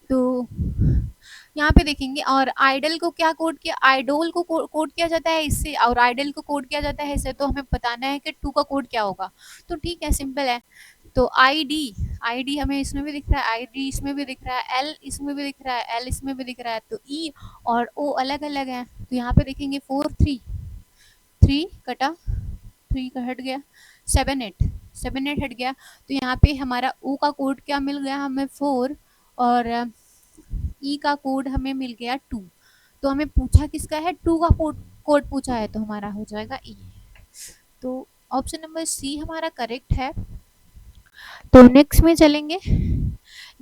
तो यहाँ पे देखेंगे और आइडल को क्या कोड किया, आइडोल को कोड किया जाता है इससे और आइडल को कोड किया जाता है इससे। तो हमें बताना है कि 2 का कोड क्या होगा। तो ठीक है सिंपल है, तो ID हमें इसमें भी दिख रहा है, ID इसमें भी दिख रहा है, L इसमें भी दिख रहा है, L इसमें भी दिख रहा है, तो E और O अलग अलग है। तो यहाँ पे देखेंगे 4 3 3 कटा 3 का हट गया 7 8 हट गया। तो यहाँ पे हमारा O का कोड क्या मिल गया हमें 4 और E का कोड हमें मिल गया 2। तो हमें पूछा किसका है 2 का कोड पूछा है, तो हमारा हो जाएगा E। तो ऑप्शन नंबर सी हमारा करेक्ट है। तो नेक्स्ट में चलेंगे।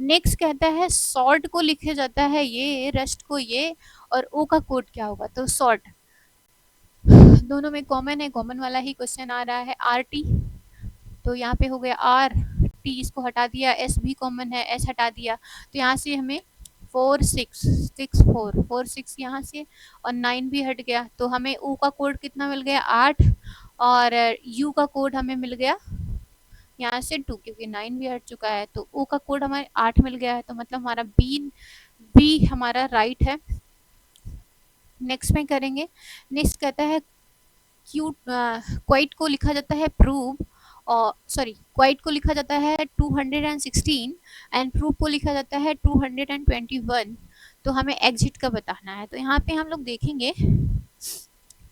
नेक्स्ट कहता है सॉर्ट को लिखे जाता है ये, रेस्ट को ये, और ओ का कोड क्या होगा। तो सॉर्ट दोनों में कॉमन है, कॉमन वाला ही क्वेश्चन आ रहा है RT। तो यहाँ पे हो गया RT, इसको हटा दिया, S भी कॉमन है, S हटा दिया। तो यहाँ से हमें 4 6 6 4 4 6 यहाँ से और 9 भी हट गया। तो हमें O का कोड कितना मिल गया 8 और U का कोड हमें मिल गया यहाँ से 2, क्योंकि 9 भी हट चुका है। तो O का कोड हमारे 8 मिल गया है, तो मतलब हमारा बी बी हमारा राइट है। नेक्स्ट में करेंगे। नेक्स्ट कहता है क्यू क्वाइट को लिखा जाता है प्रूव, और सॉरी क्वाइट को लिखा जाता है 216 एंड प्रूव को लिखा जाता है 221। तो हमें एग्जिट का बताना है। तो यहाँ पे हम लोग देखेंगे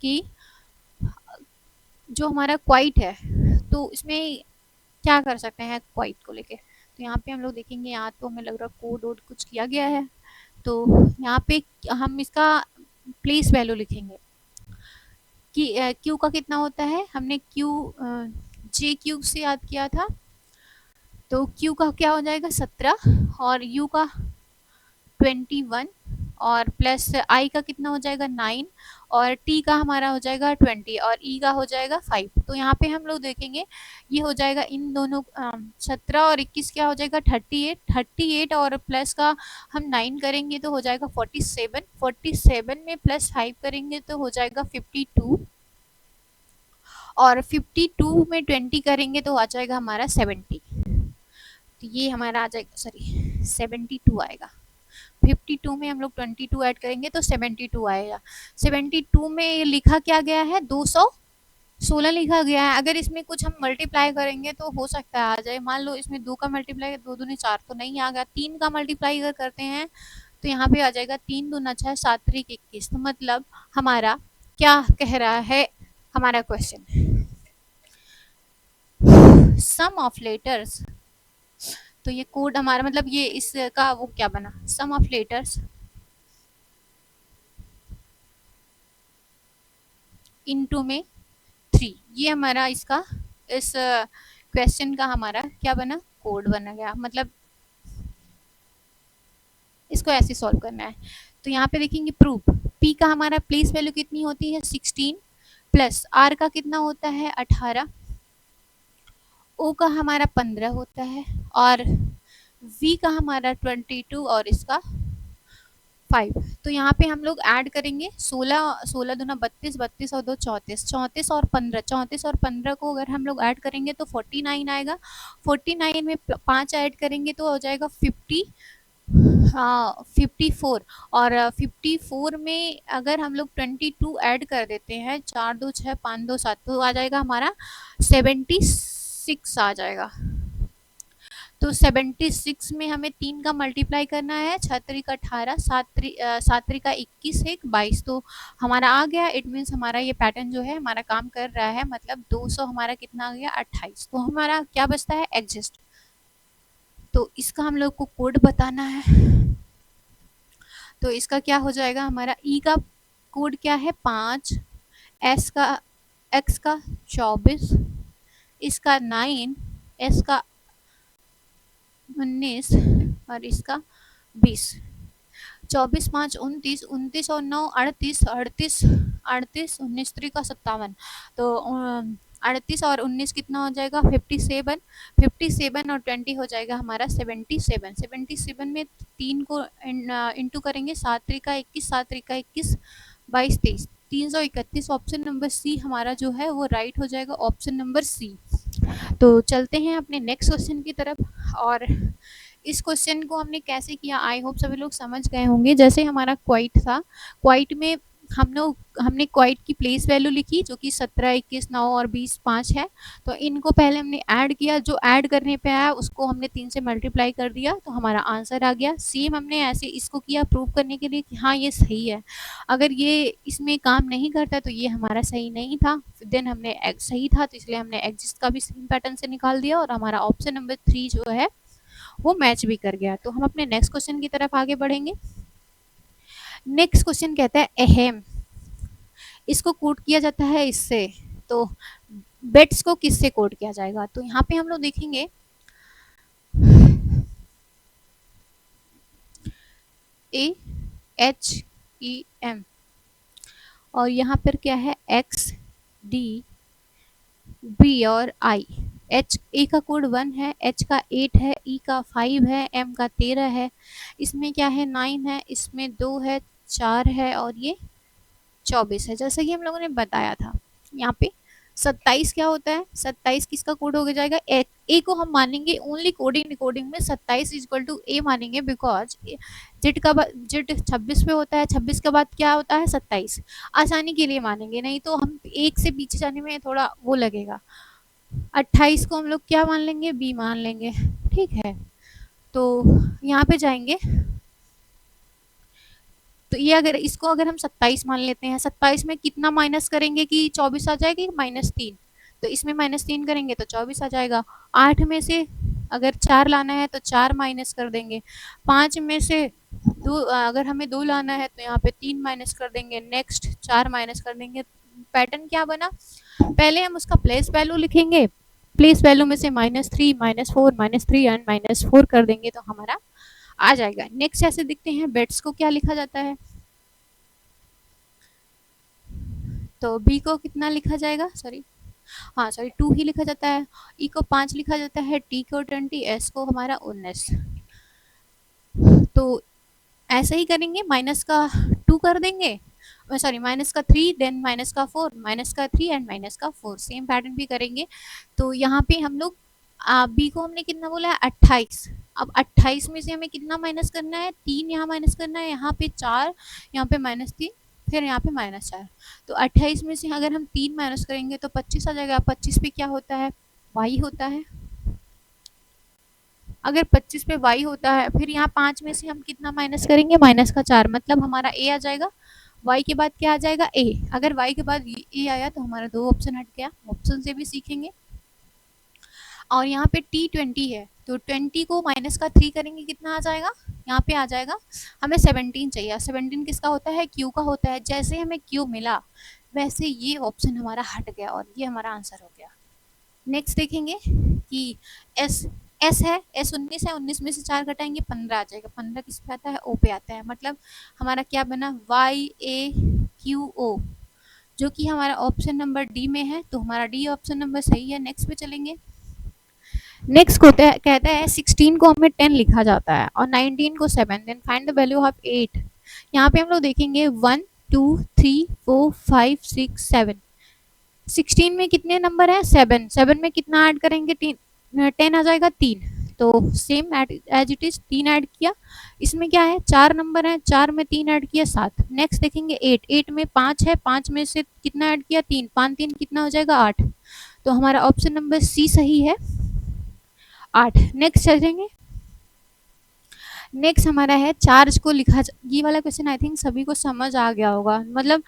कि जो हमारा क्वाइट है तो इसमें क्या कर सकते हैं क्वाइट को लेके। तो यहाँ पे हम लोग देखेंगे, यहाँ तो हमें लग रहा है कोड वोड कुछ किया गया है। तो यहाँ पे हम इसका प्लेस वैल्यू लिखेंगे कि क्यू का कितना होता है, हमने क्यू जे क्यू से याद किया था। तो क्यू का क्या हो जाएगा 17 और यू का 21 और प्लस आई का कितना हो जाएगा 9 और टी का हमारा हो जाएगा 20 और ई का हो जाएगा 5। तो यहाँ पे हम लोग देखेंगे ये हो जाएगा इन दोनों 17 और 21 क्या हो जाएगा 38 और प्लस का हम 9 करेंगे तो हो जाएगा 47 में प्लस 5 करेंगे तो हो जाएगा 52 और 52 में 20 करेंगे तो आ जाएगा हमारा 70। तो ये हमारा आ जाएगा, सॉरी 72 आएगा। 52 में हम लोग 22 ऐड करेंगे तो 72 आएगा। 72 में लिखा क्या गया है 216 लिखा गया है। अगर इसमें कुछ हम मल्टीप्लाई करेंगे तो हो सकता है आ जाए। मान लो इसमें 2 का मल्टीप्लाई, 2 दूनी 4 तो नहीं आ गया, 3 का मल्टीप्लाई अगर करते हैं तो यहाँ पे आ जाएगा 3 दूना 6 7 3 21। तो मतलब हमारा क्या कह रहा है हमारा क्वेश्चन, सम ऑफ लेटर्स। तो ये कोड हमारा मतलब ये इसका वो क्या बना, सम ऑफ लेटर्स इनटू में 3। ये हमारा इसका इस क्वेश्चन का हमारा क्या बना, कोड बना गया। मतलब इसको ऐसे सॉल्व करना है। तो यहाँ पे देखेंगे प्रूफ, पी का हमारा प्लेस वैल्यू कितनी होती है 16 प्लस आर का कितना होता है 18, ओ का हमारा 15 होता है और वी का हमारा 22 और इसका 5। तो यहाँ पे हम लोग ऐड करेंगे 16 दूना 32, 32 और 2 34, 34 और 15, 34 और 15 को अगर हम लोग ऐड करेंगे तो 49 आएगा। 49 में 5 ऐड करेंगे तो हो जाएगा 50, हाँ 54 और 54 में अगर हम लोग 22 ऐड कर देते हैं, 4 2 6 5 2 7 तो आ जाएगा हमारा 76 आ जाएगा। तो 76 में हमें 3 का मल्टीप्लाई करना है, 6 3 का 18, 7 3 का 21 एक 22। तो हमारा आ गया। इट मीन्स हमारा ये पैटर्न जो है हमारा काम कर रहा है। मतलब 200 हमारा कितना आ गया 28। तो हमारा क्या बचता है एग्जिस्ट। तो इसका हम लोग को कोड बताना है। तो इसका क्या हो जाएगा, हमारा ई का कोड क्या है 5, एस का एक्स का 24, इसका 9, एस का 19 और इसका 20। 24 5 29, 29 और 9 38, 38 38 19 3 का 57। तो 38 और 19 कितना हो जाएगा 57, 57 और 20 हो जाएगा हमारा 77। 77 में 3 को इंटू करेंगे, 7 3 का 21, 7 3 का 21, 22 23, 331। ऑप्शन नंबर सी हमारा जो है वो राइट हो जाएगा, ऑप्शन नंबर सी। तो चलते हैं अपने नेक्स्ट क्वेश्चन की तरफ। और इस क्वेश्चन को हमने कैसे किया आई होप सभी लोग समझ गए होंगे। जैसे हमारा क्वाइट था, क्वाइट में हमने क्वाइट की प्लेस वैल्यू लिखी जो कि 17 21 9 और 20 5 है। तो इनको पहले हमने ऐड किया, जो ऐड करने पे आया उसको हमने 3 से मल्टीप्लाई कर दिया तो हमारा आंसर आ गया। सेम हमने ऐसे इसको किया प्रूव करने के लिए कि हाँ ये सही है। अगर ये इसमें काम नहीं करता तो ये हमारा सही नहीं था, देन हमने सही था तो इसलिए हमने एग्जिस्ट का भी सेम पैटर्न से निकाल दिया और हमारा ऑप्शन नंबर 3 जो है वो मैच भी कर गया। तो हम अपने नेक्स्ट क्वेश्चन की तरफ आगे बढ़ेंगे। नेक्स्ट क्वेश्चन कहता है अहम, इसको कोड किया जाता है इससे। तो बेट्स को किससे कोड किया जाएगा, तो यहाँ पे हम लोग देखेंगे AHEM और यहाँ पर क्या है XDB और I। एच ए का कोड 1 है, एच का 8 है, ई का 5 है, एम का 13 है, इसमें क्या है 9 है, इसमें 2 है, 4 है और ये 24 है, जैसा कि हम लोगों ने बताया था यहाँ पे। 27 क्या होता है, 27 किसका कोड हो जाएगा, ए को हम मानेंगे ओनली कोडिंग डिकोडिंग में 27 इज इक्वल टू ए मानेंगे, बिकॉज जेड का जेड 26 पे होता है, 26 के बाद क्या होता है 27, आसानी के लिए मानेंगे, नहीं तो हम एक से पीछे जाने में थोड़ा वो लगेगा। 28 को हम लोग क्या मान लेंगे, बी मान लेंगे, ठीक है। तो यहाँ पे जाएंगे, तो ये अगर इसको अगर हम 27 मान लेते हैं, 27 में कितना माइनस करेंगे कि 24 आ जाएगी, -3, तो इसमें -3 करेंगे तो 24 आ जाएगा। 8 में से अगर 4 लाना है तो 4 माइनस कर देंगे, 5 में से दो अगर हमें 2 लाना है तो यहाँ पे 3 माइनस कर देंगे, नेक्स्ट 4 माइनस कर देंगे। पैटर्न क्या बना, पहले हम उसका प्लेस वैल्यू लिखेंगे, प्लेस वैल्यू में से -3 -4 -3 एंड -4 कर देंगे तो हमारा आ जाएगा। नेक्स्ट ऐसे देखते हैं बेट्स को क्या लिखा जाता है, तो बी को कितना लिखा जाएगा, सॉरी हाँ सॉरी 2 ही लिखा जाता है, ई को 5 लिखा जाता है, टी को 20, एस को हमारा 19। तो ऐसे ही करेंगे, माइनस का 2 कर देंगे, सॉरी माइनस का 3, देन माइनस का 4, माइनस का 3 एंड माइनस का 4, सेम पैटर्न भी करेंगे। तो यहाँ पे हम लोग बी को हमने कितना बोला है 28, अब 28 में से हमें कितना माइनस करना है, 3 यहाँ माइनस करना है, यहाँ पे 4, यहाँ पे -3, फिर यहाँ पे -4। तो 28 में से अगर हम 3 माइनस करेंगे तो 25 आ जाएगा। 25 पे क्या होता है, वाई होता है, अगर 25 पे y होता है, फिर यहाँ 5 में से हम कितना माइनस करेंगे, माइनस का 4, मतलब हमारा a आ जाएगा, y के बाद क्या आ जाएगा a, अगर y के बाद a आया तो हमारा 2 ऑप्शन हट गया, ऑप्शन से भी सीखेंगे। और यहाँ पे t20 है, तो 20 को माइनस का 3 करेंगे, कितना आ जाएगा, यहाँ पे आ जाएगा, हमें 17 चाहिए, 17 किसका होता है, q का होता है, जैसे हमें q मिला वैसे ये ऑप्शन हमारा हट गया और ये हमारा आंसर हो गया। नेक्स्ट देखेंगे कि एस एस है, एस 19 है, 19 में से 4 घटाएंगे 15 आ जाएगा, 15 किस पे आता है, ओ पे आता है, मतलब हमारा क्या बना, वाई ए क्यू ओ, जो कि हमारा ऑप्शन नंबर डी में है, तो हमारा डी ऑप्शन नंबर सही है। नेक्स्ट पे चलेंगे, नेक्स्ट कहता है 16 को हमें 10 लिखा जाता है और 19 को 7, then find the value of 8। यहाँ पे हम लोग देखेंगे 1 2 3 4 5 6 7, 16 में कितने नंबर है, 7, 7 में कितना ऐड करेंगे, 10 आ जाएगा 3, तो same as it is 3 add किया, इसमें क्या है 4 नंबर है, 4 में 3 ऐड किया 7। नेक्स्ट देखेंगे 8, 8 में 5 है, 5 में से कितना ऐड किया 3, 5 3 कितना हो जाएगा 8, तो हमारा ऑप्शन नंबर सी सही है 8। नेक्स्ट चलेंगे, नेक्स्ट हमारा है चार्ज को लिखा, ये वाला क्वेश्चन आई थिंक सभी को समझ आ गया होगा, मतलब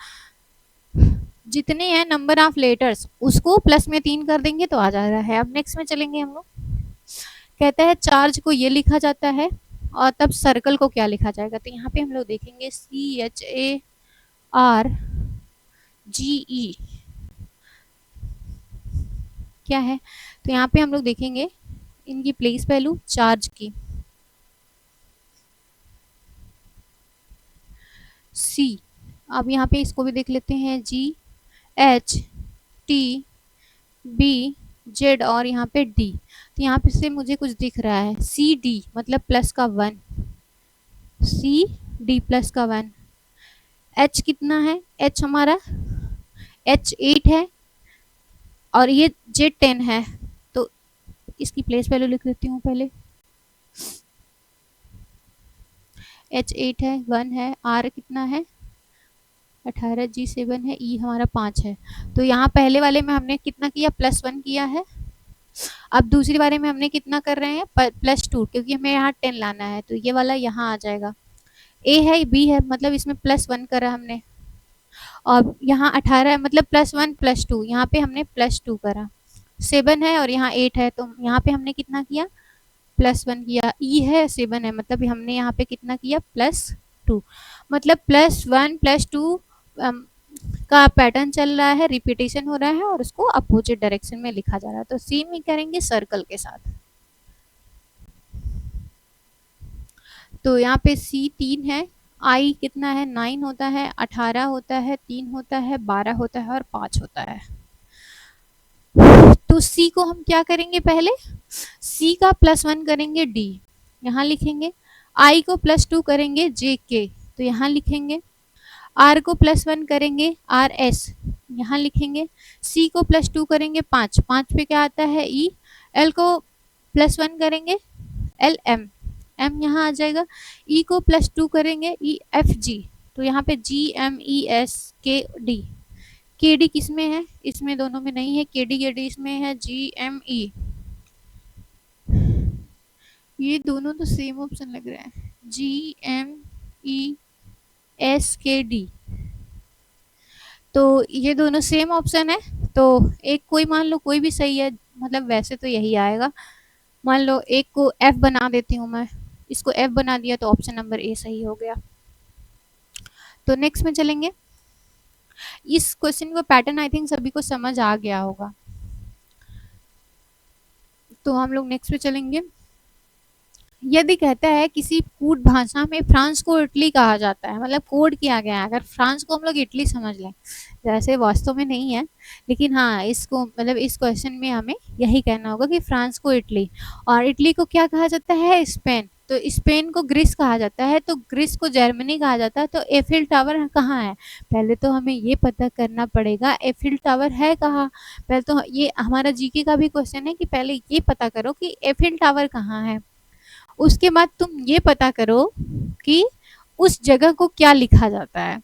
जितने हैं नंबर ऑफ लेटर्स उसको प्लस में 3 कर देंगे तो आ जा रहा है। अब नेक्स्ट में चलेंगे हम लोग, कहता है चार्ज को ये लिखा जाता है और तब सर्कल को क्या लिखा जाएगा, तो यहाँ पे हम लोग देखेंगे CHARGE क्या है, तो यहाँ पे हम लोग देखेंगे इनकी प्लेस वैल्यू चार्ज की, C, अब यहाँ पे इसको भी देख लेते हैं, GHTBZ और यहाँ पे D, तो यहाँ पे से मुझे कुछ दिख रहा है CD मतलब प्लस का 1, CD प्लस का 1, H कितना है, H हमारा H 8 है और ये Z 10 है, तो इसकी प्लेस वैल्यू लिख देती हूँ पहले, H 8 है, 1 है, R कितना है 18, G 7 है, E हमारा 5 है, तो यहाँ पहले वाले में हमने कितना किया, +1 किया है, अब दूसरी बारे में हमने कितना कर रहे हैं, +2, क्योंकि हमें यहाँ 10 लाना है, तो ये वाला यहाँ आ जाएगा, A है B है, मतलब इसमें +1 करा हमने, और यहाँ 18 है, मतलब +1 +2, यहाँ पे हमने +2 करा, 7 है और यहाँ 8 है, तो यहाँ पे हमने कितना किया, +1 किया, E है 7 है, मतलब हमने यहाँ पे कितना किया, +2, मतलब +1 +2 का पैटर्न चल रहा है, रिपीटेशन हो रहा है और उसको अपोजिट डायरेक्शन में लिखा जा रहा है, तो सेम ही करेंगे सर्कल के साथ। तो यहाँ पे C 3 है, I कितना है 9 होता है, 18 होता है, 3 होता है, 12 होता है और 5 होता है। तो C को हम क्या करेंगे, पहले C का +1 करेंगे D, यहाँ लिखेंगे, I को +2 करेंगे JK, तो यहाँ लिखेंगे, R को +1 करेंगे RS, यहाँ लिखेंगे। सी को +2 करेंगे 5, 5 पे क्या आता है ई। एल को +1 करेंगे एल एम, एम यहाँ आ जाएगा। ई को +2 करेंगे ई एफ जी, तो यहाँ पे जी एम ई एस के डी। के डी किस में है, इसमें दोनों में नहीं है, के डी इसमें है जी एम ई। ये दोनों तो सेम ऑप्शन लग रहे हैं, जी एम ई एस के डी, तो ये दोनों सेम ऑप्शन है। तो एक कोई मान लो कोई भी सही है, मतलब वैसे तो यही आएगा। मान लो एक को एफ बना देती हूँ मैं, इसको एफ बना दिया तो ऑप्शन नंबर ए सही हो गया। तो नेक्स्ट में चलेंगे। इस क्वेश्चन का पैटर्न आई थिंक सभी को समझ आ गया होगा। तो हम लोग नेक्स्ट पे चलेंगे। यदि कहता है किसी कूट भाषा में फ्रांस को इटली कहा जाता है, मतलब कोड किया गया है, अगर फ्रांस को हम लोग इटली समझ लें, जैसे वास्तव में नहीं है, लेकिन हाँ इसको मतलब इस क्वेश्चन में हमें यही कहना होगा कि फ्रांस को इटली, और इटली को क्या कहा जाता है, स्पेन, तो स्पेन को ग्रीस कहा जाता है, तो ग्रीस को जर्मनी कहा जाता है। तो एफिल टावर कहाँ है, पहले तो हमें ये पता करना पड़ेगा एफिल टावर है कहाँ। पहले तो ये हमारा जीके का भी क्वेश्चन है कि पहले ये पता करो कि एफिल टावर कहाँ है, उसके बाद तुम ये पता करो कि उस जगह को क्या लिखा जाता है।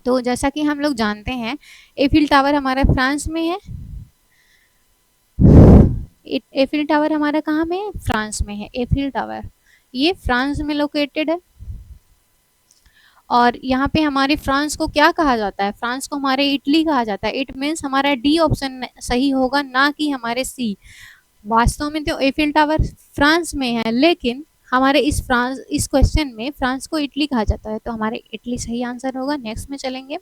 तो जैसा कि हम लोग जानते हैं एफिल टावर हमारा फ्रांस में है, एफिल टावर हमारा कहाँ में है, फ्रांस में है। एफिल टावर ये फ्रांस में लोकेटेड है। और यहाँ पे हमारे फ्रांस को क्या कहा जाता है, फ्रांस को हमारे इटली कहा जाता है। इट मीन्स हमारा डी ऑप्शन सही होगा, ना कि हमारे सी। वास्तव में तो एफिल टावर फ्रांस में है, लेकिन हमारे इस क्वेश्चन में फ्रांस को इटली कहा जाता है, तो हमारे इटली सही आंसर होगा। नेक्स्ट में चलेंगे।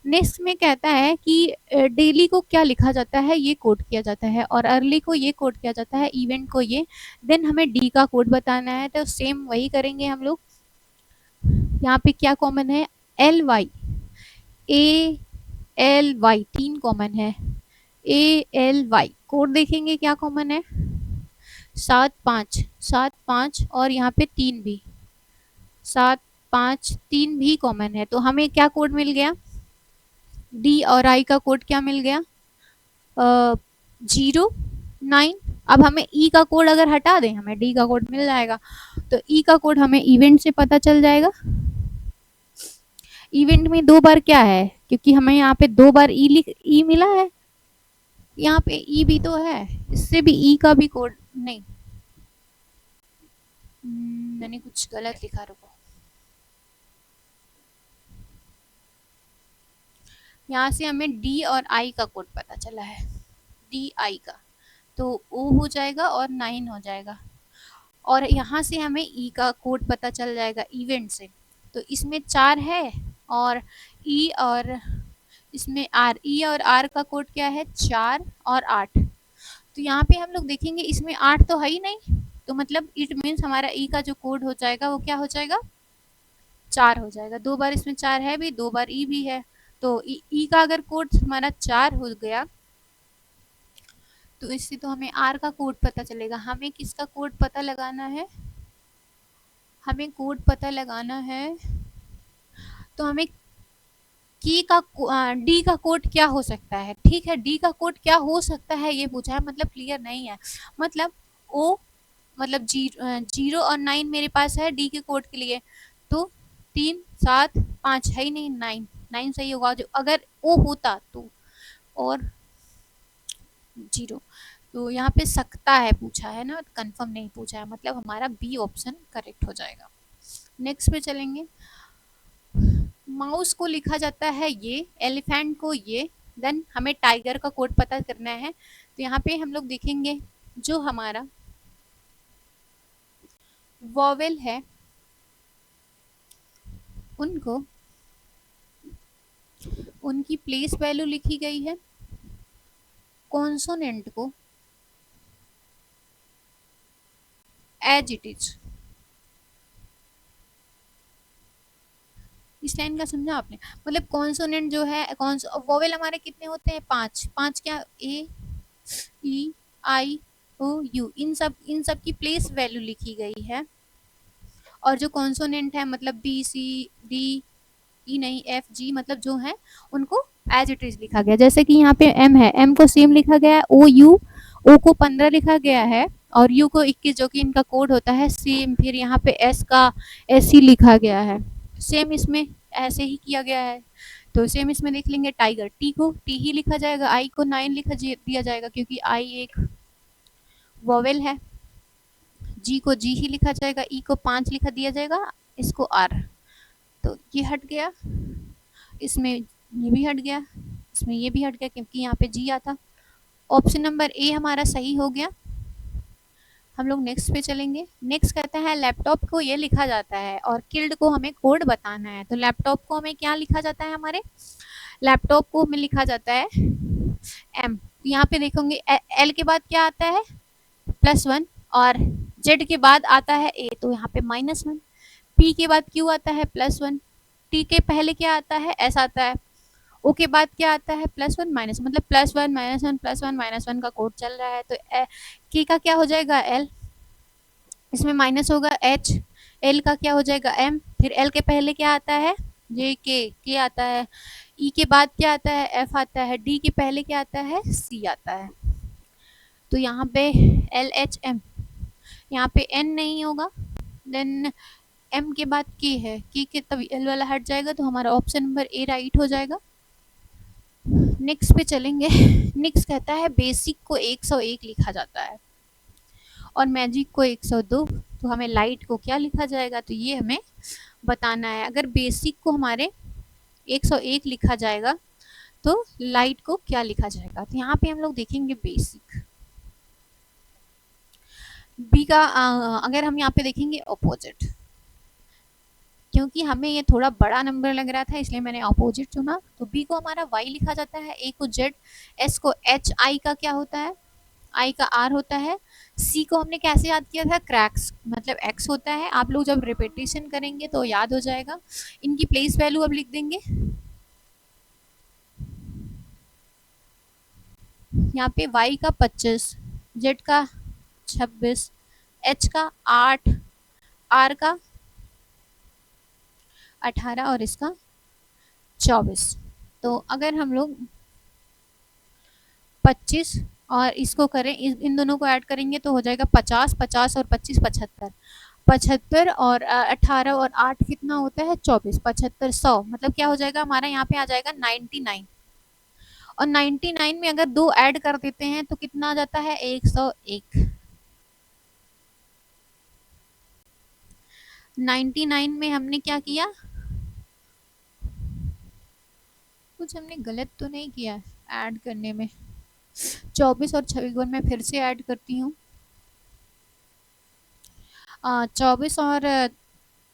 नेक्स्ट में कहता है कि डेली को क्या लिखा जाता है, ये कोड किया जाता है, और अर्ली को ये कोड किया जाता है, इवेंट को ये। देन हमें डी का कोड बताना है, तो सेम वही करेंगे हम लोग। यहाँ पे क्या कॉमन है, L Y, A L Y, 3 common है। ए एल वाई कोड देखेंगे क्या कॉमन है, 7 5, 7 5, और यहाँ पे 3 भी, 7 5 3 भी कॉमन है। तो हमें क्या कोड मिल गया, डी और आई का कोड क्या मिल गया, 0 9। अब हमें ई का कोड अगर हटा दें, हमें डी का कोड मिल जाएगा। तो ई का कोड हमें इवेंट से पता चल जाएगा। इवेंट में 2 बार क्या है, क्योंकि हमें यहाँ पे 2 बार ई मिला है, यहाँ पे ई भी तो है, इससे भी ई का भी कोड नहीं, मैंने कुछ गलत लिखा, रुको। यहाँ से हमें डी और आई का कोड पता चला है, डी आई का, तो ओ हो जाएगा और 9 हो जाएगा। और यहाँ से हमें ई का कोड पता चल जाएगा इवेंट से, तो इसमें 4 है, और ई और इसमें आर, ई और आर का कोड क्या है, 4 और 8। तो यहाँ पे हम लोग देखेंगे इसमें 8 तो है ही नहीं, तो मतलब इट मीन्स हमारा ई का जो कोड हो जाएगा वो क्या हो जाएगा, 4 हो जाएगा। 2 बार इसमें 4 है भी, 2 बार ई भी है, तो ई का अगर कोड हमारा 4 हो गया, तो इससे तो हमें आर का कोड पता चलेगा। हमें किसका कोड पता लगाना है, हमें कोड पता लगाना है, तो हमें की का डी का कोड क्या हो सकता है, ठीक है, डी का कोड क्या हो सकता है ये पूछा है, मतलब क्लियर नहीं है। मतलब ओ, मतलब 0 और 9 मेरे पास है डी के कोड के लिए, तो 3 7 5 है ही नहीं, 9 9 सही होगा जो, अगर ओ होता तो, और 0, तो यहाँ पे सकता है पूछा है ना, कंफर्म नहीं पूछा है, मतलब हमारा बी ऑप्शन करेक्ट हो जाएगा। नेक्स्ट पे चलेंगे। माउस को लिखा जाता है ये, एलिफेंट को ये, देन हमें टाइगर का कोड पता करना है। तो यहाँ पे हम लोग देखेंगे जो हमारा वॉवेल है उनको, उनकी प्लेस वैल्यू लिखी गई है, कॉन्सोनेंट को एज इट इज। इस लाइन का समझा आपने, मतलब कॉन्सोनेंट जो है, वोवेल हमारे कितने होते हैं, 5 5, क्या ए ई आई ओ यू, इन सब की प्लेस वैल्यू लिखी गई है। और जो कॉन्सोनेंट है मतलब बी सी डी ई नहीं एफ जी, मतलब जो है उनको एज इट इज लिखा गया। जैसे कि यहाँ पे एम है, एम को सेम लिखा गया है, ओ यू, ओ को 15 लिखा गया है और यू को 21, जो कि इनका कोड होता है सेम। फिर यहाँ पे एस का एस ही लिखा गया है, सेम इसमें ऐसे ही किया गया है। तो सेम इसमें देख लेंगे, टाइगर टी को टी ही लिखा जाएगा, आई को 9 लिखा दिया जाएगा क्योंकि आई एक वोवेल है, जी को जी ही लिखा जाएगा, ई को 5 लिखा दिया जाएगा, इसको आर। तो ये हट गया, इसमें ये भी हट गया, इसमें ये भी हट गया क्योंकि यहाँ पे जी आता। ऑप्शन नंबर ए हमारा सही हो गया। हम लोग नेक्स्ट पे चलेंगे। नेक्स्ट कहता है लैपटॉप को ये लिखा जाता है और किल्ड को हमें कोड बताना है। तो लैपटॉप को हमें क्या लिखा जाता है, हमारे लैपटॉप को हमें लिखा जाता है एम। यहाँ पे देखोगे एल के बाद क्या आता है +1 और जेड के बाद आता है ए, तो यहाँ पे -1। पी के बाद क्यू आता है +1, टी के पहले क्या आता है एस आता है, ओ के बाद क्या आता है +1 माइनस, मतलब +1 -1 +1 -1 का कोड चल रहा है। तो के का क्या हो जाएगा एल, इसमें माइनस होगा एच, एल का क्या हो जाएगा एम, फिर एल के पहले क्या आता है जे के आता है, ई के बाद क्या आता है एफ आता है, डी के पहले क्या आता है सी आता है। तो यहाँ पे एल एच एम, यहाँ पे एन नहीं होगा, देन एम के बाद के है, के तभी एल वाला हट जाएगा, तो हमारा ऑप्शन नंबर ए राइट हो जाएगा। नेक्स्ट पे चलेंगे। नेक्स्ट कहता है बेसिक को 101 लिखा जाता है और मैजिक को 102, तो हमें लाइट को क्या लिखा जाएगा, तो ये हमें बताना है। अगर बेसिक को हमारे 101 लिखा जाएगा तो लाइट को क्या लिखा जाएगा, तो यहाँ पे हम लोग देखेंगे बेसिक। बी का अगर हम यहाँ पे देखेंगे अपोजिट, क्योंकि हमें ये थोड़ा बड़ा नंबर लग रहा था इसलिए मैंने अपोजिट चुना। तो बी को हमारा वाई लिखा जाता है, ए को जेड, एस को एच, आई का क्या होता है आई का आर होता है, सी को हमने कैसे याद किया था क्रैक्स मतलब एक्स होता है। आप लोग जब रिपीटेशन करेंगे तो याद हो जाएगा। इनकी प्लेस वैल्यू अब लिख देंगे, यहाँ पे y का 25, z का 26, h का 8, r का 18 और इसका 24। तो अगर हम लोग 25 और इसको करें, इन दोनों को ऐड करेंगे तो हो जाएगा 50, 50 और 25 75, 75 और 18 और 8 कितना होता है 24, 75 100, मतलब क्या हो जाएगा हमारा यहाँ पे आ जाएगा 99। और 99 में अगर 2 ऐड कर देते हैं तो कितना आ जाता है 101। 99 में हमने क्या किया, कुछ हमने गलत तो नहीं किया ऐड करने में। 24 और 26 को मैं फिर से ऐड करती हूँ। 24 और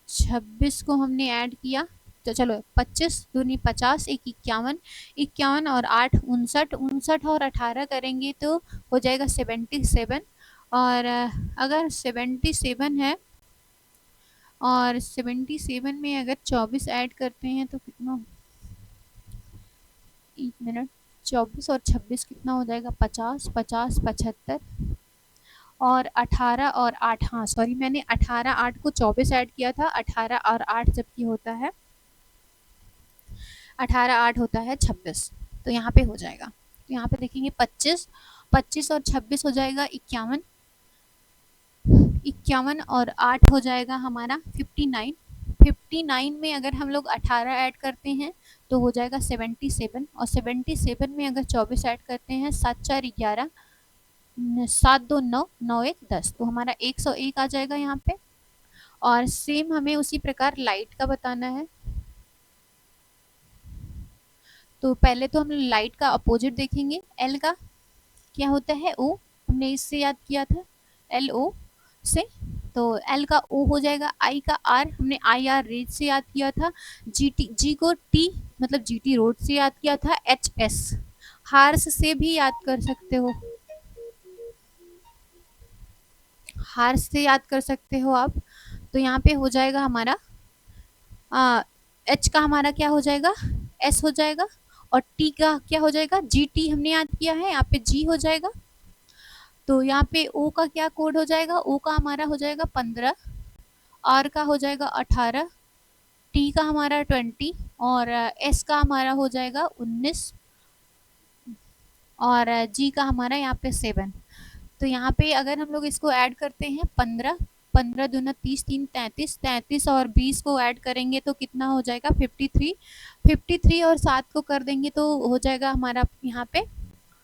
26 को हमने ऐड किया तो चलो 25 दूनी 50, 1 51, 51 और 8 59, 59 और 18 करेंगे तो हो जाएगा 77। और अगर 77 है और 77 में अगर 24 ऐड करते हैं तो कितना, 1 मिनट, 24 और 26 कितना हो जाएगा 50, 50 75 और 18 और 8, हाँ सॉरी मैंने 18 8 को 24 ऐड किया था, 18 और 8 जबकि होता है 18 8 होता है 26, तो यहाँ पे हो जाएगा। तो यहाँ पे देखेंगे 25, 25 और 26 हो जाएगा 51, 51 और 8 हो जाएगा हमारा 59, 59 में अगर हम लोग 18 ऐड करते हैं तो हो जाएगा 77 और 77 में अगर 24 ऐड करते हैं 7 4 11, 7 2 9, 9 1 10, तो हमारा 101 आ जाएगा यहाँ पे। और सेम हमें उसी प्रकार लाइट का बताना है। तो पहले तो हम लाइट का अपोजिट देखेंगे, एल का क्या होता है ओ, हमने इससे याद किया था एल ओ से, तो एल का ओ हो जाएगा, आई का आर हमने आई आर रेज से याद किया था, जी टी, जी को टी मतलब जी टी रोड से याद किया था, एच एस हार्स से भी याद कर सकते हो, हार्स से याद कर सकते हो आप। तो यहाँ पे हो जाएगा हमारा एच का हमारा क्या हो जाएगा एस हो जाएगा और टी का क्या हो जाएगा जी टी हमने याद किया है, यहाँ पे जी हो जाएगा। तो यहाँ पे ओ का क्या कोड हो जाएगा, ओ का हमारा हो जाएगा 15, आर का हो जाएगा 18, टी का हमारा 20 और एस का हमारा हो जाएगा 19 और जी का हमारा यहाँ पे 7। तो यहाँ पे अगर हम लोग इसको ऐड करते हैं 15, 15 दूना 30, 3 33, 33 और 20 को ऐड करेंगे तो कितना हो जाएगा 53, 53 और 7 को कर देंगे तो हो जाएगा हमारा यहाँ पे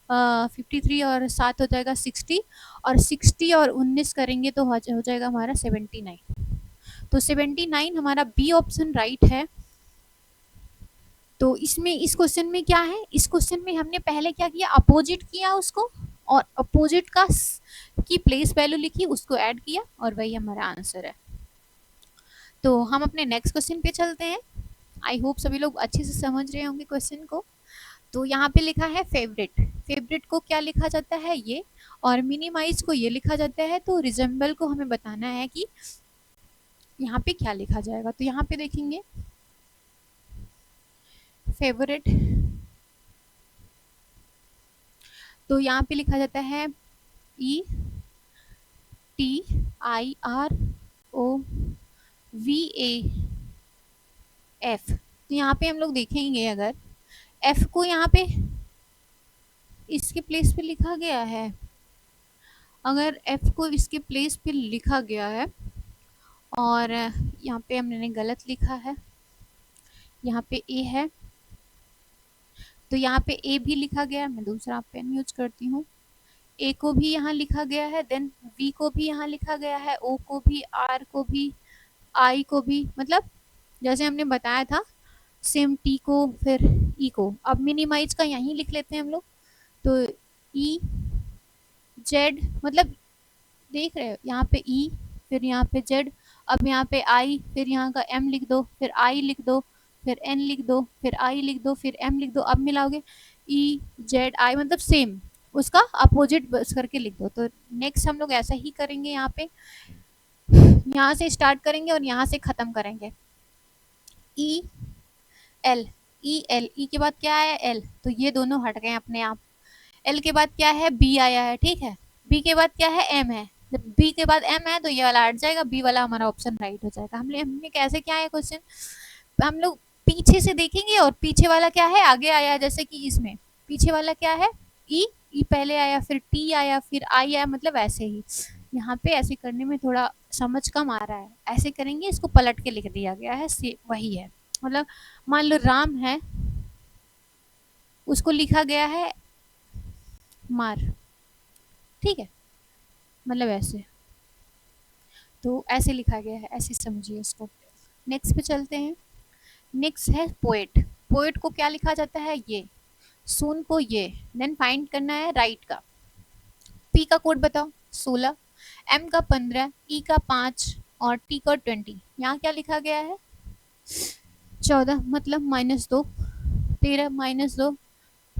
53 और 7 हो जाएगा 60 और 60 और 19 करेंगे तो हो जाएगा हमारा 79। तो 79 हमारा बी ऑप्शन राइट है। तो इसमें इस क्वेश्चन में क्या है, इस क्वेश्चन में हमने पहले क्या किया, अपोजिट किया उसको और अपोजिट का की प्लेस वैल्यू लिखी, उसको ऐड किया और वही हमारा आंसर है। तो हम अपने नेक्स्ट क्वेश्चन पे चलते हैं। आई होप सभी लोग अच्छे से समझ रहे होंगे क्वेश्चन को। तो यहाँ पे लिखा है फेवरेट, फेवरेट को क्या लिखा जाता है ये, और मिनिमाइज को ये लिखा जाता है। तो रिजेंबल को हमें बताना है कि यहाँ पे क्या लिखा जाएगा। तो यहाँ पे देखेंगे फेवरेट, तो यहाँ पे लिखा जाता है E T I R O V A F. तो यहाँ पे हम लोग देखेंगे अगर एफ को यहाँ पे इसके प्लेस पे लिखा गया है, अगर एफ को इसके प्लेस पे लिखा गया है और यहाँ पे हमने गलत लिखा है, यहाँ पे ए है तो यहाँ पे ए भी लिखा गया है, मैं दूसरा पेन यूज करती हूँ, ए को भी यहाँ लिखा गया है, देन वी को भी यहाँ लिखा गया है, ओ को भी, आर को भी, आई को भी, मतलब जैसे हमने बताया था सेम टी को फिर ई को। अब मिनिमाइज का यहीं लिख लेते हैं हम लोग। तो ई जेड, मतलब देख रहे हो यहाँ पे ई फिर यहाँ पे जेड, अब यहाँ पे आई फिर यहाँ का एम लिख दो, फिर आई लिख दो, फिर एन लिख दो, फिर आई लिख दो, फिर एम लिख दो। अब मिलाओगे ई जेड आई, मतलब सेम उसका अपोजिट बस करके लिख दो। तो नेक्स्ट हम लोग ऐसा ही करेंगे, यहाँ पे यहाँ से स्टार्ट करेंगे और यहाँ से खत्म करेंगे। ई एल, ई एल, ई के बाद क्या है एल, तो ये दोनों हट गए अपने आप। एल के बाद क्या है बी आया है, ठीक है, बी के बाद क्या है एम है, जब बी के बाद एम है तो ये वाला हट जाएगा, बी वाला हमारा ऑप्शन राइट हो जाएगा। हमने कैसे क्या है क्वेश्चन, हम लोग पीछे से देखेंगे और पीछे वाला क्या है आगे आया है, जैसे कि इसमें पीछे वाला क्या है ई, ई पहले आया फिर टी आया फिर आई आया, मतलब ऐसे ही यहाँ पे ऐसे करने में थोड़ा समझ कम आ रहा है, ऐसे करेंगे इसको पलट के लिख दिया गया है, वही है। मतलब मान लो राम है, उसको लिखा गया है मार, ठीक है, मतलब ऐसे, तो ऐसे लिखा गया है, ऐसे समझिए इसको। नेक्स्ट पे चलते हैं। नेक्स्ट है पोएट, पोएट को क्या लिखा जाता है ये, सून को ये, देन फाइंड करना है राइट का। पी का कोड बताओ 16, एम का 15, ई का 5 और टी का 20। यहाँ क्या लिखा गया है 14, मतलब -2, 13 -2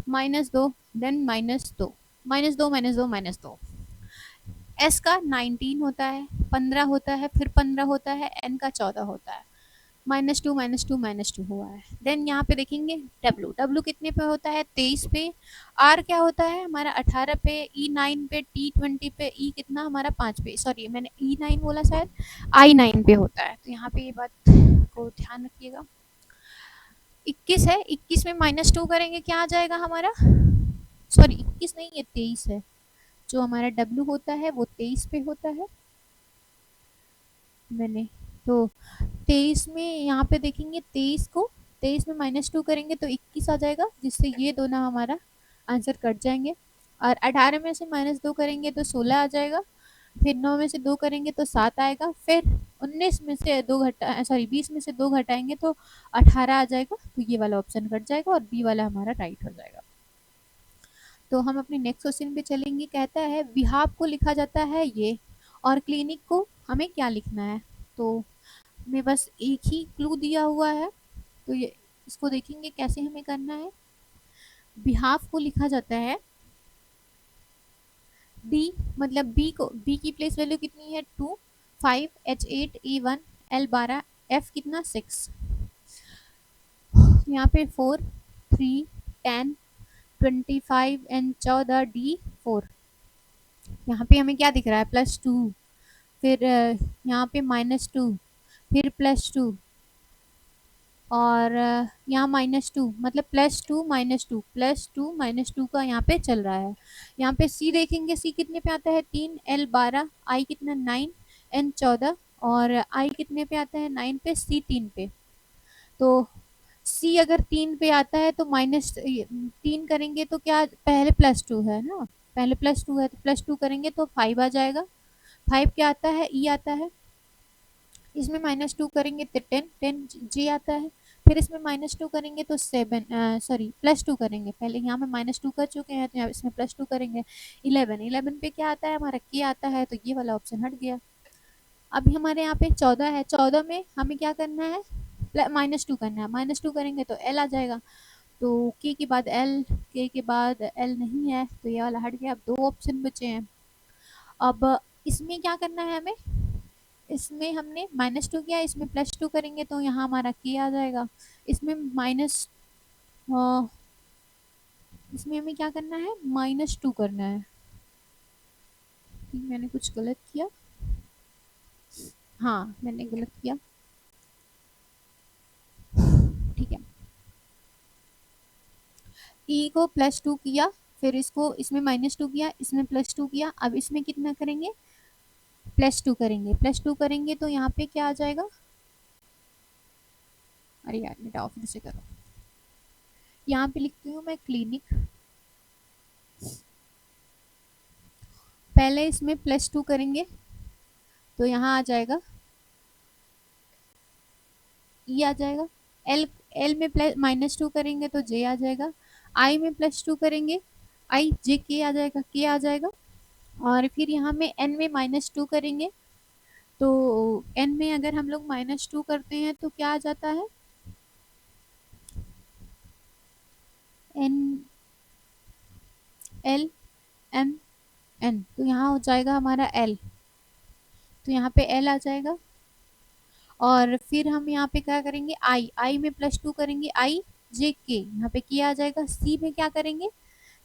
-2, देन -2, -2 -2 -2। एस का 19 होता है, 15 होता है, फिर 15 होता है, एन का 14 होता है, -2 -2 -2 हुआ है। देन यहाँ पे देखेंगे डब्लू, डब्लू कितने पे होता है 23 पे, आर क्या होता है हमारा 18 पे, ई 9 पे, टी 20 पे, ई कितना हमारा 5 पे, सॉरी मैंने ई 9 बोला शायद, आई 9 पे होता है। तो यहाँ पे ये बात को ध्यान रखिएगा। 21 है, 21 में -2 करेंगे क्या आ जाएगा हमारा, सॉरी 21 नहीं ये 23 है, जो हमारा डब्लू होता है वो 23 पे होता है। मैंने तो 23 में यहाँ पे देखेंगे 23 को, 23 में -2 करेंगे तो 21 आ जाएगा, जिससे ये दोनों हमारा आंसर कट जाएंगे। और 18 में से -2 करेंगे तो 16 आ जाएगा, फिर 9 में से 2 करेंगे तो 7 आएगा, फिर 19 में से 2 घटा, सॉरी 20 में से 2 घटाएंगे तो 18 आ जाएगा। तो ये वाला ऑप्शन कट जाएगा और बी वाला हमारा राइट हो जाएगा। तो हम अपने नेक्स्ट क्वेश्चन पे चलेंगे। कहता है बिहाफ को लिखा जाता है ये, और क्लिनिक को हमें क्या लिखना है। तो में बस एक ही क्लू दिया हुआ है, तो ये इसको देखेंगे कैसे हमें करना है। बिहाफ को लिखा जाता है डी, मतलब बी को, बी की प्लेस वैल्यू कितनी है 2, 5, H8, E1, L12, F कितना 6, यहाँ पे 4, 3, 10, 25 एंड 14, D4। यहाँ पे हमें क्या दिख रहा है +2, फिर यहाँ पे -2, फिर +2, और यहाँ -2 मतलब +2 -2 +2 -2 का यहाँ पे चल रहा है। यहाँ पे सी देखेंगे, सी कितने पे आता है 3, एल 12, आई कितना 9, एन 14 और आई कितने पे आता है 9 पे, सी 3 पे। तो सी अगर 3 पे आता है तो -3 करेंगे तो क्या, पहले +2 है ना, पहले +2 है तो +2 करेंगे तो 5 आ जाएगा। 5 क्या आता है, ई आता है। इसमें -2 करेंगे तो 10, 10 जी आता है। फिर इसमें -2 करेंगे तो 7, सॉरी +2 करेंगे, पहले यहाँ में -2 कर चुके हैं तो यहाँ इसमें +2 करेंगे। 11, 11 पे क्या आता है हमारा, के आता है, तो ये वाला ऑप्शन हट गया। अभी हमारे यहाँ पे 14 है, 14 में हमें क्या करना है, -2 करना है। -2 करेंगे तो एल आ जाएगा, तो के के बाद एल, के के बाद एल नहीं है तो ये वाला हट गया। अब 2 ऑप्शन बचे हैं। अब इसमें क्या करना है हमें, इसमें हमने -2 किया, इसमें +2 करेंगे तो यहाँ हमारा के आ जाएगा। इसमें माइनस इसमें हमें क्या करना है, -2 करना है। मैंने कुछ गलत किया, हाँ मैंने गलत किया, ठीक है। ई को +2 किया, फिर इसको इसमें -2 किया, इसमें +2 किया। अब इसमें कितना करेंगे, +2 करेंगे। +2 करेंगे तो यहाँ पे क्या आ जाएगा, अरे यार मिटाओ फिर से करो। यहाँ पे लिखती हूँ मैं क्लिनिक, पहले इसमें +2 करेंगे तो यहाँ आ जाएगा ई आ जाएगा। एल, एल में -2 करेंगे तो जे आ जाएगा। आई में +2 करेंगे, आई जे के आ जाएगा, के आ जाएगा। और फिर यहाँ में एन में -2 करेंगे तो एन में अगर हम लोग -2 करते हैं तो क्या आ जाता है, एन, एल, एम, एन, तो यहाँ हो जाएगा हमारा एल, तो यहाँ पे एल आ जाएगा। और फिर हम यहाँ पे क्या करेंगे, आई, आई में +2 करेंगे, आई जे के, यहाँ पे के आ जाएगा। सी में क्या करेंगे,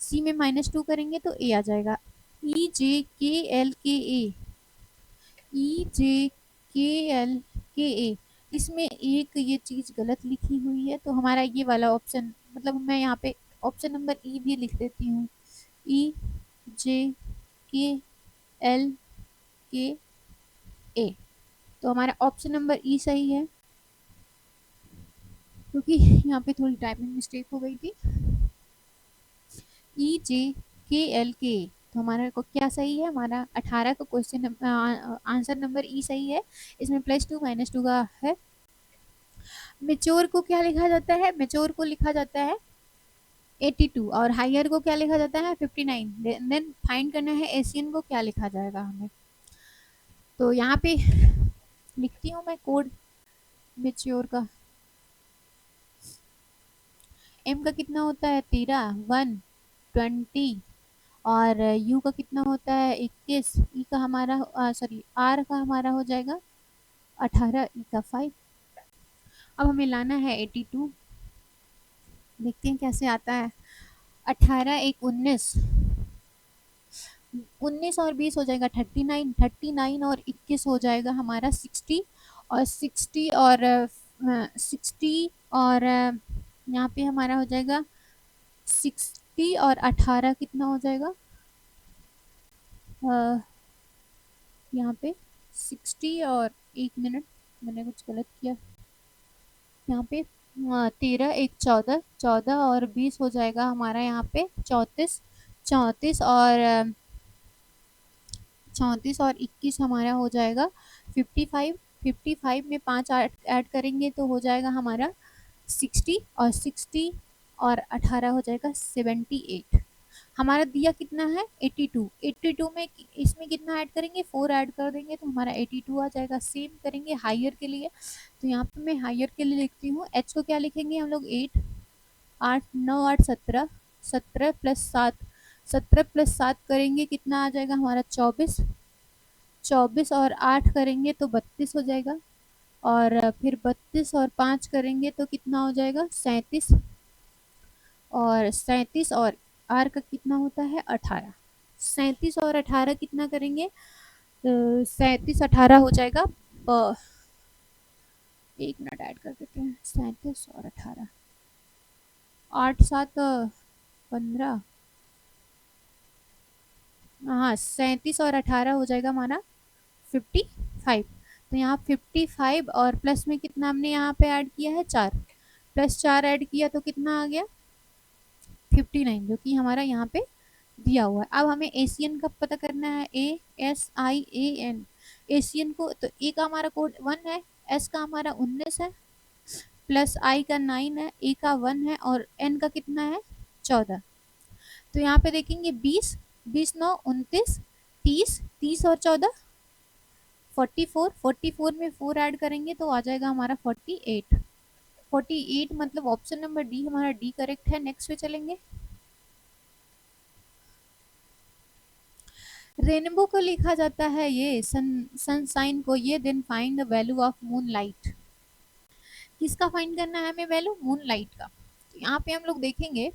सी में -2 करेंगे तो ए आ जाएगा। ई जे के एल के ए, ई जे के एल के ए। इसमें एक ये चीज़ गलत लिखी हुई है तो हमारा ये वाला ऑप्शन, मतलब मैं यहाँ पे ऑप्शन नंबर ई भी लिख देती हूँ, ई जे के एल के ए। तो हमारा ऑप्शन नंबर ई सही है, क्योंकि यहाँ पे थोड़ी टाइपिंग मिस्टेक हो गई थी। ई जे के एल के, तो हमारा को क्या सही है, हमारा 18 का क्वेश्चन आंसर नंबर ई सही है। इसमें +2 -2 का है। मेच्योर को क्या लिखा जाता है, मेच्योर को लिखा जाता है 82 और हायर को क्या लिखा जाता है 59। देन फाइंड करना है एशियन को क्या लिखा जाएगा हमें। तो यहाँ पे लिखती हूँ मैं कोड मेच्योर का। एम का कितना होता है 13, 1, 20 और यू का कितना होता है 21, ई का हमारा सॉरी आर का हमारा हो जाएगा 18, ई का 5। अब हमें लाना है 82, देखते हैं कैसे आता है। 18 एक 19, 19 और 20 हो जाएगा 39, 39 और 21 हो जाएगा हमारा 60 और 60 और 60 और यहाँ पे हमारा हो जाएगा 60 और 18 कितना हो जाएगा, यहाँ पे 60 और 1 मिनट मैंने कुछ गलत किया, यहाँ पे 13 एक 14, 14 और 20 हो जाएगा हमारा यहाँ पे 34, 34 और 34 और 21 हमारा हो जाएगा 55, 55 में 5 ऐड करेंगे तो हो जाएगा हमारा 60 और 60 और 18 हो जाएगा 78। हमारा दिया कितना है 82, 82 में इसमें कितना ऐड करेंगे 4 ऐड कर देंगे तो हमारा 82 आ जाएगा। सेम करेंगे हायर के लिए, तो यहाँ पे मैं हायर के लिए लिखती हूँ। एच को क्या लिखेंगे हम लोग 8, 8 9 8 17, 17 + 7, 17 + 7 करेंगे कितना आ जाएगा हमारा 24, 24 और 8 करेंगे तो 32 हो जाएगा। और फिर 32 और 5 करेंगे तो कितना हो जाएगा 37, और 37 और आर का कितना होता है 18, 37 और 18 कितना करेंगे, 37 18 हो जाएगा एक मिनट ऐड कर देते हैं, 37 और 18, 8 7 15, हाँ 37 और 18 हो जाएगा हमारा 55। तो यहाँ 55 और प्लस में कितना हमने यहाँ पे ऐड किया है 4, प्लस 4 ऐड किया तो कितना आ गया 59, जो कि हमारा यहाँ पे दिया हुआ है। अब हमें एशियन का पता करना है, ASIAN, एशियन को, तो ए का हमारा कोड 1 है, एस का हमारा 19 है, प्लस आई का 9 है, ए का 1 है और एन का कितना है 14। तो यहाँ पे देखेंगे 20, 20 9 29, 30, 30 और 14 44, 44 में 4 ऐड करेंगे तो आ जाएगा हमारा 48, 48 मतलब ऑप्शन नंबर डी, हमारा डी करेक्ट है। नेक्स्ट पे चलेंगे। रेनबो को लिखा जाता है ये सनसाइन को, ये then find the value of moon light. किसका फाइंड करना है हमें वैल्यू, मून लाइट का। तो यहाँ पे हम लोग देखेंगे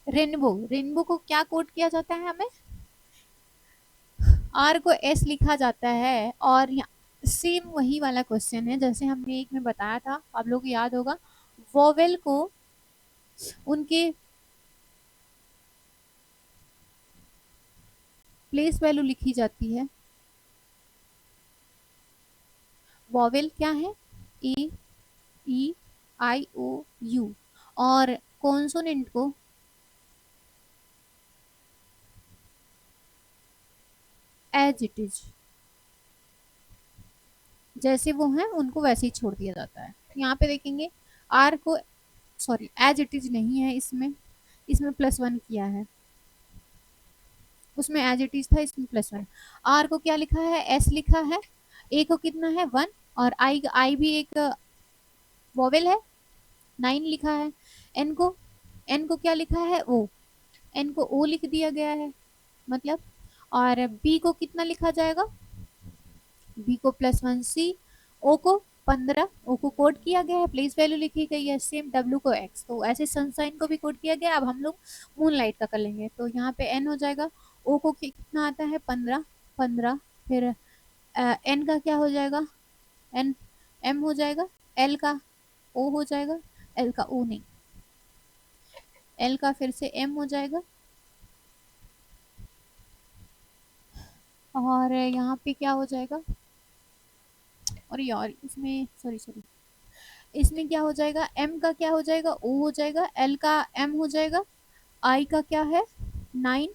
रेनबो, रेनबो को क्या कोड किया जाता है, हमें आर को एस लिखा जाता है। और सेम वही वाला क्वेश्चन है जैसे हमने एक में बताया था, आप लोग को याद होगा, वोवेल को उनके प्लेस वैल्यू लिखी जाती है। वोवेल क्या है, ए ई आई ओ यू, और कॉन्सोनेंट को एज इट इज, जैसे वो हैं उनको वैसे ही छोड़ दिया जाता है। यहाँ पे देखेंगे आर को, सॉरी एज इट इज नहीं है इसमें, इसमें +1 किया है, उसमें एज इट इज था, इसमें +1। आर को क्या लिखा है, एस लिखा है, ए को कितना है 1, और आई, आई भी एक वोवेल है, 9 लिखा है। एन को, एन को क्या लिखा है ओ, एन को ओ लिख दिया गया है मतलब। और बी को कितना लिखा जाएगा, बी को +1 सी, ओ को 15, ओ को कोड किया गया है, प्लेस वैल्यू लिखी गई है, सेम डब्ल्यू को x, तो ऐसे सनसाइन को भी कोड किया गया। अब हम लोग मून लाइट का कर लेंगे, तो यहाँ पे n हो जाएगा, ओ को कितना आता है 15, 15, फिर n का क्या हो जाएगा, n m हो जाएगा, l का o हो जाएगा, l का o नहीं, l का फिर से m हो जाएगा, और यहाँ पे क्या हो जाएगा, और यार इसमें सॉरी सॉरी, इसमें क्या हो जाएगा, m का क्या हो जाएगा o हो जाएगा, l का m हो जाएगा, i का क्या है 9,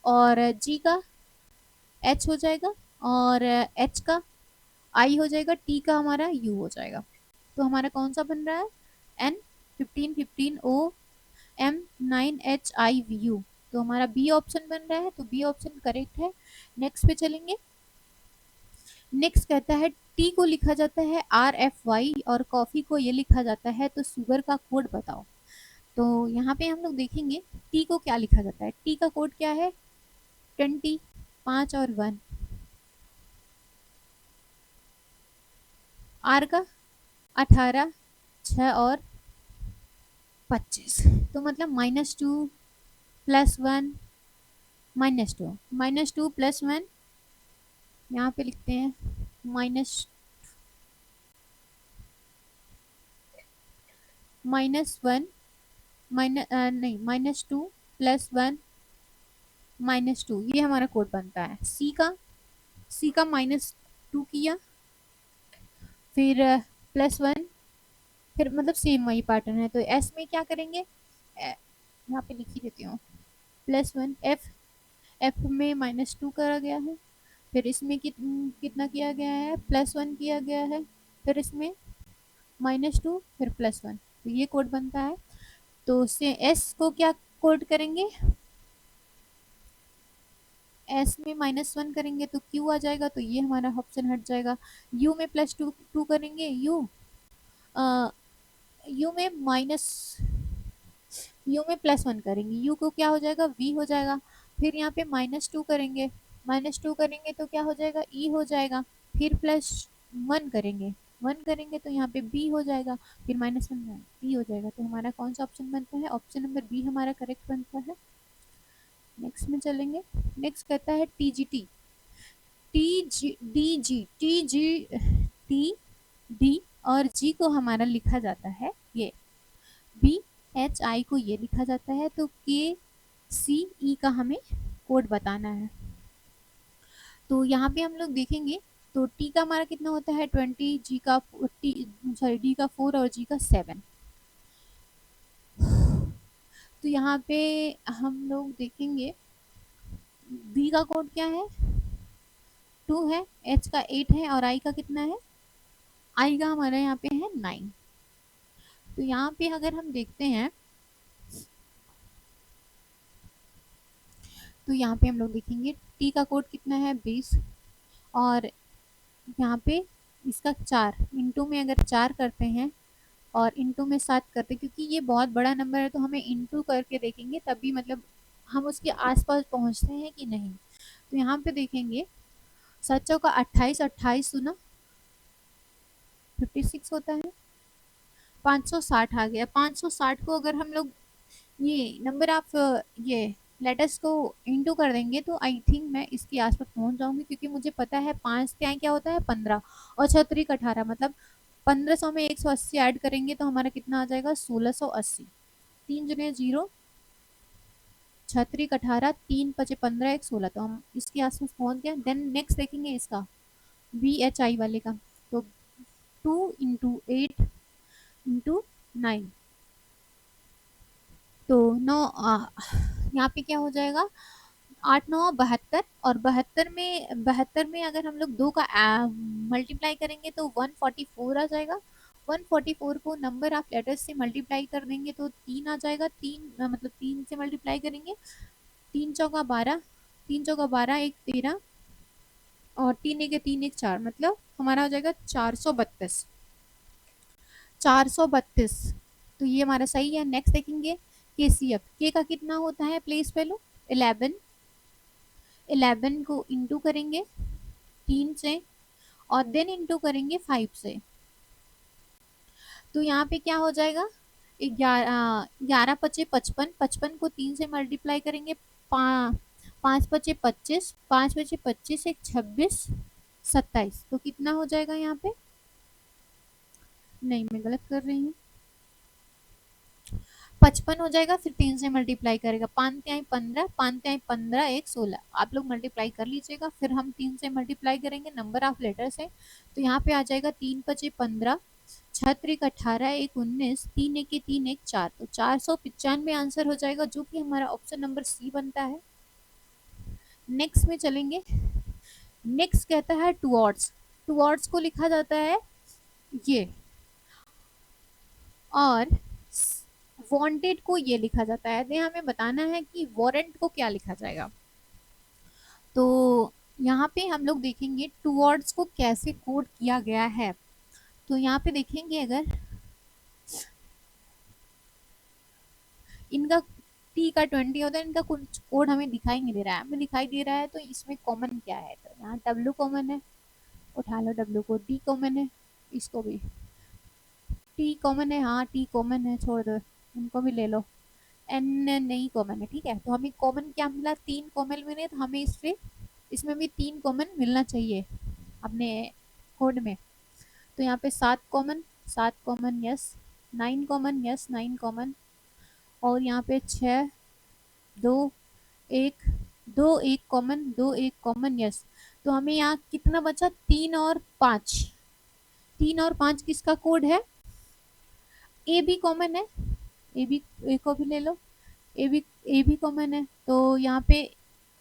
और g का h हो जाएगा, और h का i हो जाएगा, t का हमारा u हो जाएगा। तो हमारा कौन सा बन रहा है, n 15 15 o m 9 h i v u, तो हमारा बी ऑप्शन बन रहा है, तो बी ऑप्शन करेक्ट है। नेक्स्ट पे चलेंगे। नेक्स्ट कहता है टी को लिखा जाता है RFY और कॉफी को ये लिखा जाता है, तो शुगर का कोड बताओ। तो यहाँ पे हम लोग देखेंगे टी को क्या लिखा जाता है, टी का कोड क्या है 20, 5 और 1, आर का 18, 6 और 25, तो मतलब -2 +1 -2, -2 +1, यहाँ पे लिखते हैं -1 नहीं -2 +1 -2, ये हमारा कोड बनता है। सी का, सी का -2 किया, फिर +1, फिर मतलब सेम वही पैटर्न है। तो एस में क्या करेंगे, यहाँ पे लिख ही देती हूँ, +1, एफ, एफ में -2 करा गया है, फिर इसमें कितना किया गया है +1 किया गया है, फिर इसमें -2 फिर +1, तो ये कोड बनता है। तो से एस को क्या कोड करेंगे, एस में -1 करेंगे तो क्यू आ जाएगा, तो ये हमारा ऑप्शन हट जाएगा। यू में +2 करेंगे, यू में +1 करेंगे, यू को क्या हो जाएगा वी हो जाएगा, फिर यहाँ पे -2 करेंगे, -2 करेंगे तो क्या हो जाएगा ई हो जाएगा, फिर +1 करेंगे, 1 करेंगे तो यहाँ पे बी हो जाएगा, फिर -1 बी हो जाएगा। तो हमारा कौन सा ऑप्शन बनता है, ऑप्शन नंबर बी हमारा करेक्ट बनता है। नेक्स्ट में चलेंगे। नेक्स्ट कहता है TGT, T G D G, T G T D और जी को हमारा लिखा जाता है ये, बी एच आई को ये लिखा जाता है, तो के सी ई का हमें कोड बताना है। तो यहाँ पे हम लोग देखेंगे तो टी का हमारा कितना होता है 20, जी का सॉरी डी का 4 और जी का 7। तो यहाँ पे हम लोग देखेंगे बी का कोड क्या है 2 है, एच का 8 है और आई का कितना है, आई का हमारा यहाँ पे है 9। तो यहाँ पे अगर हम देखते हैं तो यहाँ पे हम लोग देखेंगे टी का कोड कितना है 20 और यहाँ पे इसका 4 इंटू में अगर 4 करते हैं और इंटू में 7 करते हैं, क्योंकि ये बहुत बड़ा नंबर है तो हमें इंटू करके देखेंगे तभी मतलब हम उसके आसपास पहुंचते हैं कि नहीं। तो यहाँ पे देखेंगे 7 चौका 28, 28 सुना 56 होता है, 560 आ गया। 560 को अगर हम लोग ये नंबर आप ये लेटर्स को इंटू कर देंगे तो आई थिंक मैं इसके आसपास पहुंच जाऊंगी, क्योंकि मुझे पता है 5 क्या क्या होता है 15 और 6 18 मतलब 1500 में 180 ऐड करेंगे तो हमारा कितना आ जाएगा 1680। 3 जुने 0, 6 18, 3 5 15 1 16, तो हम इसके आसपास पहुंच गए। देन नेक्स्ट देखेंगे इसका बी एच आई वाले का, तो 2 इंटू 8 इंटू 9, तो 9 यहाँ पे क्या हो जाएगा 8 9 72 और 72 में अगर हम लोग 2 का मल्टीप्लाई करेंगे तो 144 आ जाएगा। 144 को नंबर ऑफ लेटर्स से मल्टीप्लाई कर देंगे तो 3 आ जाएगा। 3 मतलब 3 से मल्टीप्लाई करेंगे, 3 चौका 12, 3 चौका 12 1 13 और 3 एक 3 एक 4, मतलब हमारा हो जाएगा 432। 432 तो ये हमारा सही है। नेक्स्ट देखेंगे के सी एफ, के का कितना होता है प्लेस वैल्यू 11, 11 को इंटू करेंगे 3 से और देन इंटू करेंगे 5 से, तो यहाँ पे क्या हो जाएगा 11 पचे 55, 55 को 3 से मल्टीप्लाई करेंगे 5 पचे 25, 5 पचे 25 एक 26 27, तो कितना हो जाएगा यहाँ पे, नहीं मैं गलत कर रही हूँ, 55 हो जाएगा, फिर 3 से मल्टीप्लाई करेगा 5 त्याई 15, 5 त्याई 15 एक 16, आप लोग मल्टीप्लाई कर लीजिएगा। फिर हम 3 से मल्टीप्लाई करेंगे, नंबर ऑफ लेटर्स है तो यहाँ पे आ जाएगा 3 पचे 15, 6 त्रिक 18 एक 19, 3 एक 3 एक 4, तो 495 आंसर हो जाएगा, जो कि हमारा ऑप्शन नंबर सी बनता है। नेक्स्ट में चलेंगे, नेक्स्ट कहता है टुवर्ड्स, टुवर्ड्स को लिखा जाता है ये और वांटेड को ये लिखा जाता है। तो हमें बताना है कि वारंट को क्या लिखा जाएगा। तो यहाँ पे हम लोग देखेंगे टुवर्ड्स को कैसे कोड किया गया है। तो यहाँ पे देखेंगे अगर इनका टी का 20 होता है, इनका कुछ कोड हमें दिखाई नहीं दे रहा है, हमें दिखाई दे रहा है तो इसमें कॉमन क्या है, तो यहाँ डब्ल्यू कॉमन है, उठा लो डब्ल्यू को, टी कॉमन है, इसको भी टी कॉमन है, हाँ टी कॉमन है, छोड़ दो इनको भी ले लो, एन नहीं कॉमन है, ठीक है। तो हमें कॉमन क्या मिला 3 कॉमन मिले, तो हमें इसमें भी 3 कॉमन मिलना चाहिए अपने कोड में। तो यहाँ पे 7 common, 7 common yes, 9 common yes, 9 common, और यहाँ पे 6 2 1 2 1 कॉमन, 2 1 कॉमन यस। तो हमें यहाँ कितना बचा 3 और 5, 3 और 5 किसका कोड है, ए भी कॉमन है, ए को भी ले लो, ए भी कॉमन है, तो यहाँ पे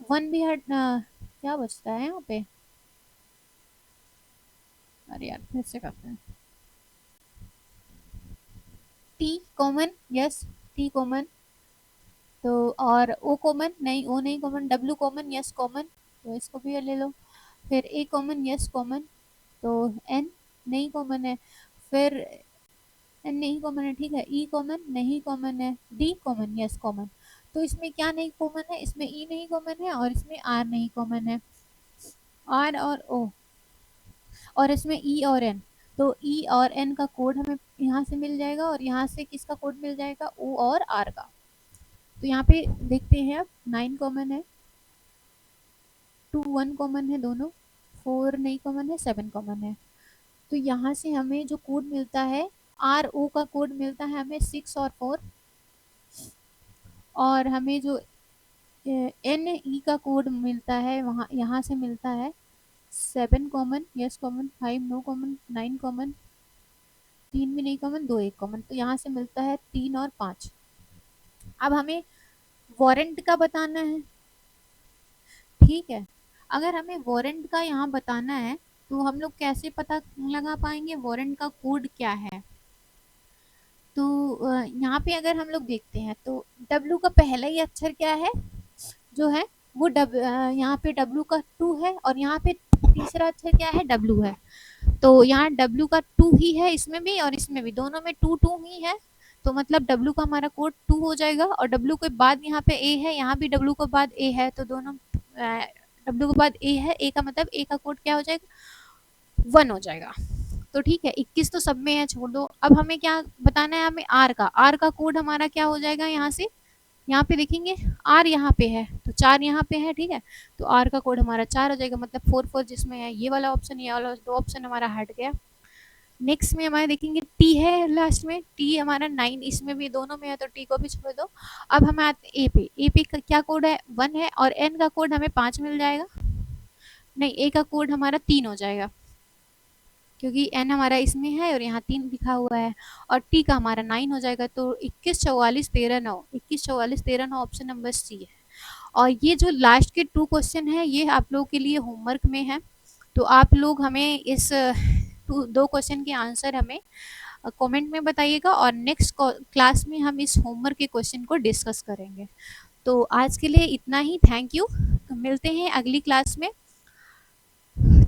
1 भी हट क्या बचता है यहाँ पे, अरे यार फिर से करते हैं, T common yes, T common, तो और ओ कॉमन नहीं, ओ नहीं common, W common yes common, तो इसको भी ले लो। फिर ए कॉमन यस कॉमन, तो एन नहीं कॉमन है, फिर एन नहीं कॉमन है, ठीक है, ई कॉमन नहीं कॉमन है, डी कॉमन यस कॉमन। तो इसमें क्या नहीं कॉमन है, इसमें ई नहीं कॉमन है और इसमें आर नहीं कॉमन है, आर और ओ, और इसमें ई और एन, तो ई और एन का कोड हमें यहाँ से मिल जाएगा और यहाँ से किसका कोड मिल जाएगा ओ और आर का। तो यहाँ पे देखते हैं अब 9 कॉमन है, 2 1 कॉमन है दोनों, 4 नहीं कॉमन है, 7 कॉमन है, तो यहाँ से हमें जो कोड मिलता है, आर ओ का कोड मिलता है हमें 6 और 4, और हमें जो एन ई का कोड मिलता है वहाँ यहाँ से मिलता है 7 common, yes common, 5 no common, 9 common, 3 भी नहीं कॉमन, 2 एक कॉमन, तो यहाँ से मिलता है 3 और 5। अब हमें वारंट का बताना है, ठीक है। अगर हमें वारंट का यहाँ बताना है तो हम लोग कैसे पता लगा पाएंगे वारंट का कोड क्या है? तो यहाँ पे अगर हम लोग देखते हैं तो W का पहला ही अक्षर क्या है जो है वो यहाँ पे W का 2 है, और यहाँ पे तीसरा अक्षर क्या है, W है। तो यहाँ W का 2 ही है इसमें भी और इसमें भी, दोनों में 2 2 ही है। तो मतलब W का हमारा कोड 2 हो जाएगा, और W के बाद यहाँ पे A है, यहाँ भी W के बाद A है, तो दोनों W के बाद A है, A का मतलब A का कोड क्या हो जाएगा, 1 हो जाएगा। तो ठीक है, 21 तो सब में है, छोड़ दो। अब हमें क्या बताना है, हमें आर का कोड हमारा क्या हो जाएगा, यहाँ से यहाँ पे देखेंगे आर यहाँ पे है तो 4 यहाँ पे है, ठीक है। तो आर का कोड हमारा 4 हो जाएगा, मतलब 4 4 जिसमें है ये वाला ऑप्शन, ये वाला, दो ऑप्शन हमारा हट गया। नेक्स्ट में हमारे देखेंगे टी है लास्ट में, टी हमारा 9, इसमें भी दोनों में है तो टी को भी छोड़ दो। अब हम आते ए पे, ए पे का क्या कोड है, 1 है, और एन का कोड हमें 5 मिल जाएगा, नहीं ए का कोड हमारा 3 हो जाएगा, क्योंकि एन हमारा इसमें है और यहाँ 3 लिखा हुआ है, और टी का हमारा 9 हो जाएगा। तो 21 44 13 9, 21 44 13 9 ऑप्शन नंबर सी है। और ये जो लास्ट के 2 क्वेश्चन है ये आप लोगों के लिए होमवर्क में है, तो आप लोग हमें इस 2 क्वेश्चन के आंसर हमें कमेंट में बताइएगा, और नेक्स्ट क्लास में हम इस होमवर्क के क्वेश्चन को डिस्कस करेंगे। तो आज के लिए इतना ही, थैंक यू। तो मिलते हैं अगली क्लास में।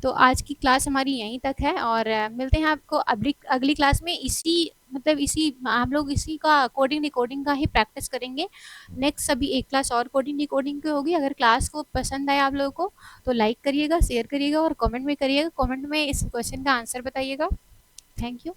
तो आज की क्लास हमारी यहीं तक है, और मिलते हैं आपको अगली अगली क्लास में। इसी मतलब इसी हम लोग इसी का कोडिंग डिकोडिंग का ही प्रैक्टिस करेंगे। नेक्स्ट सभी एक क्लास और कोडिंग डिकोडिंग की होगी। अगर क्लास को पसंद आए आप लोगों को तो लाइक करिएगा, शेयर करिएगा और कमेंट में करिएगा, कमेंट में इस क्वेश्चन का आंसर बताइएगा। Thank you.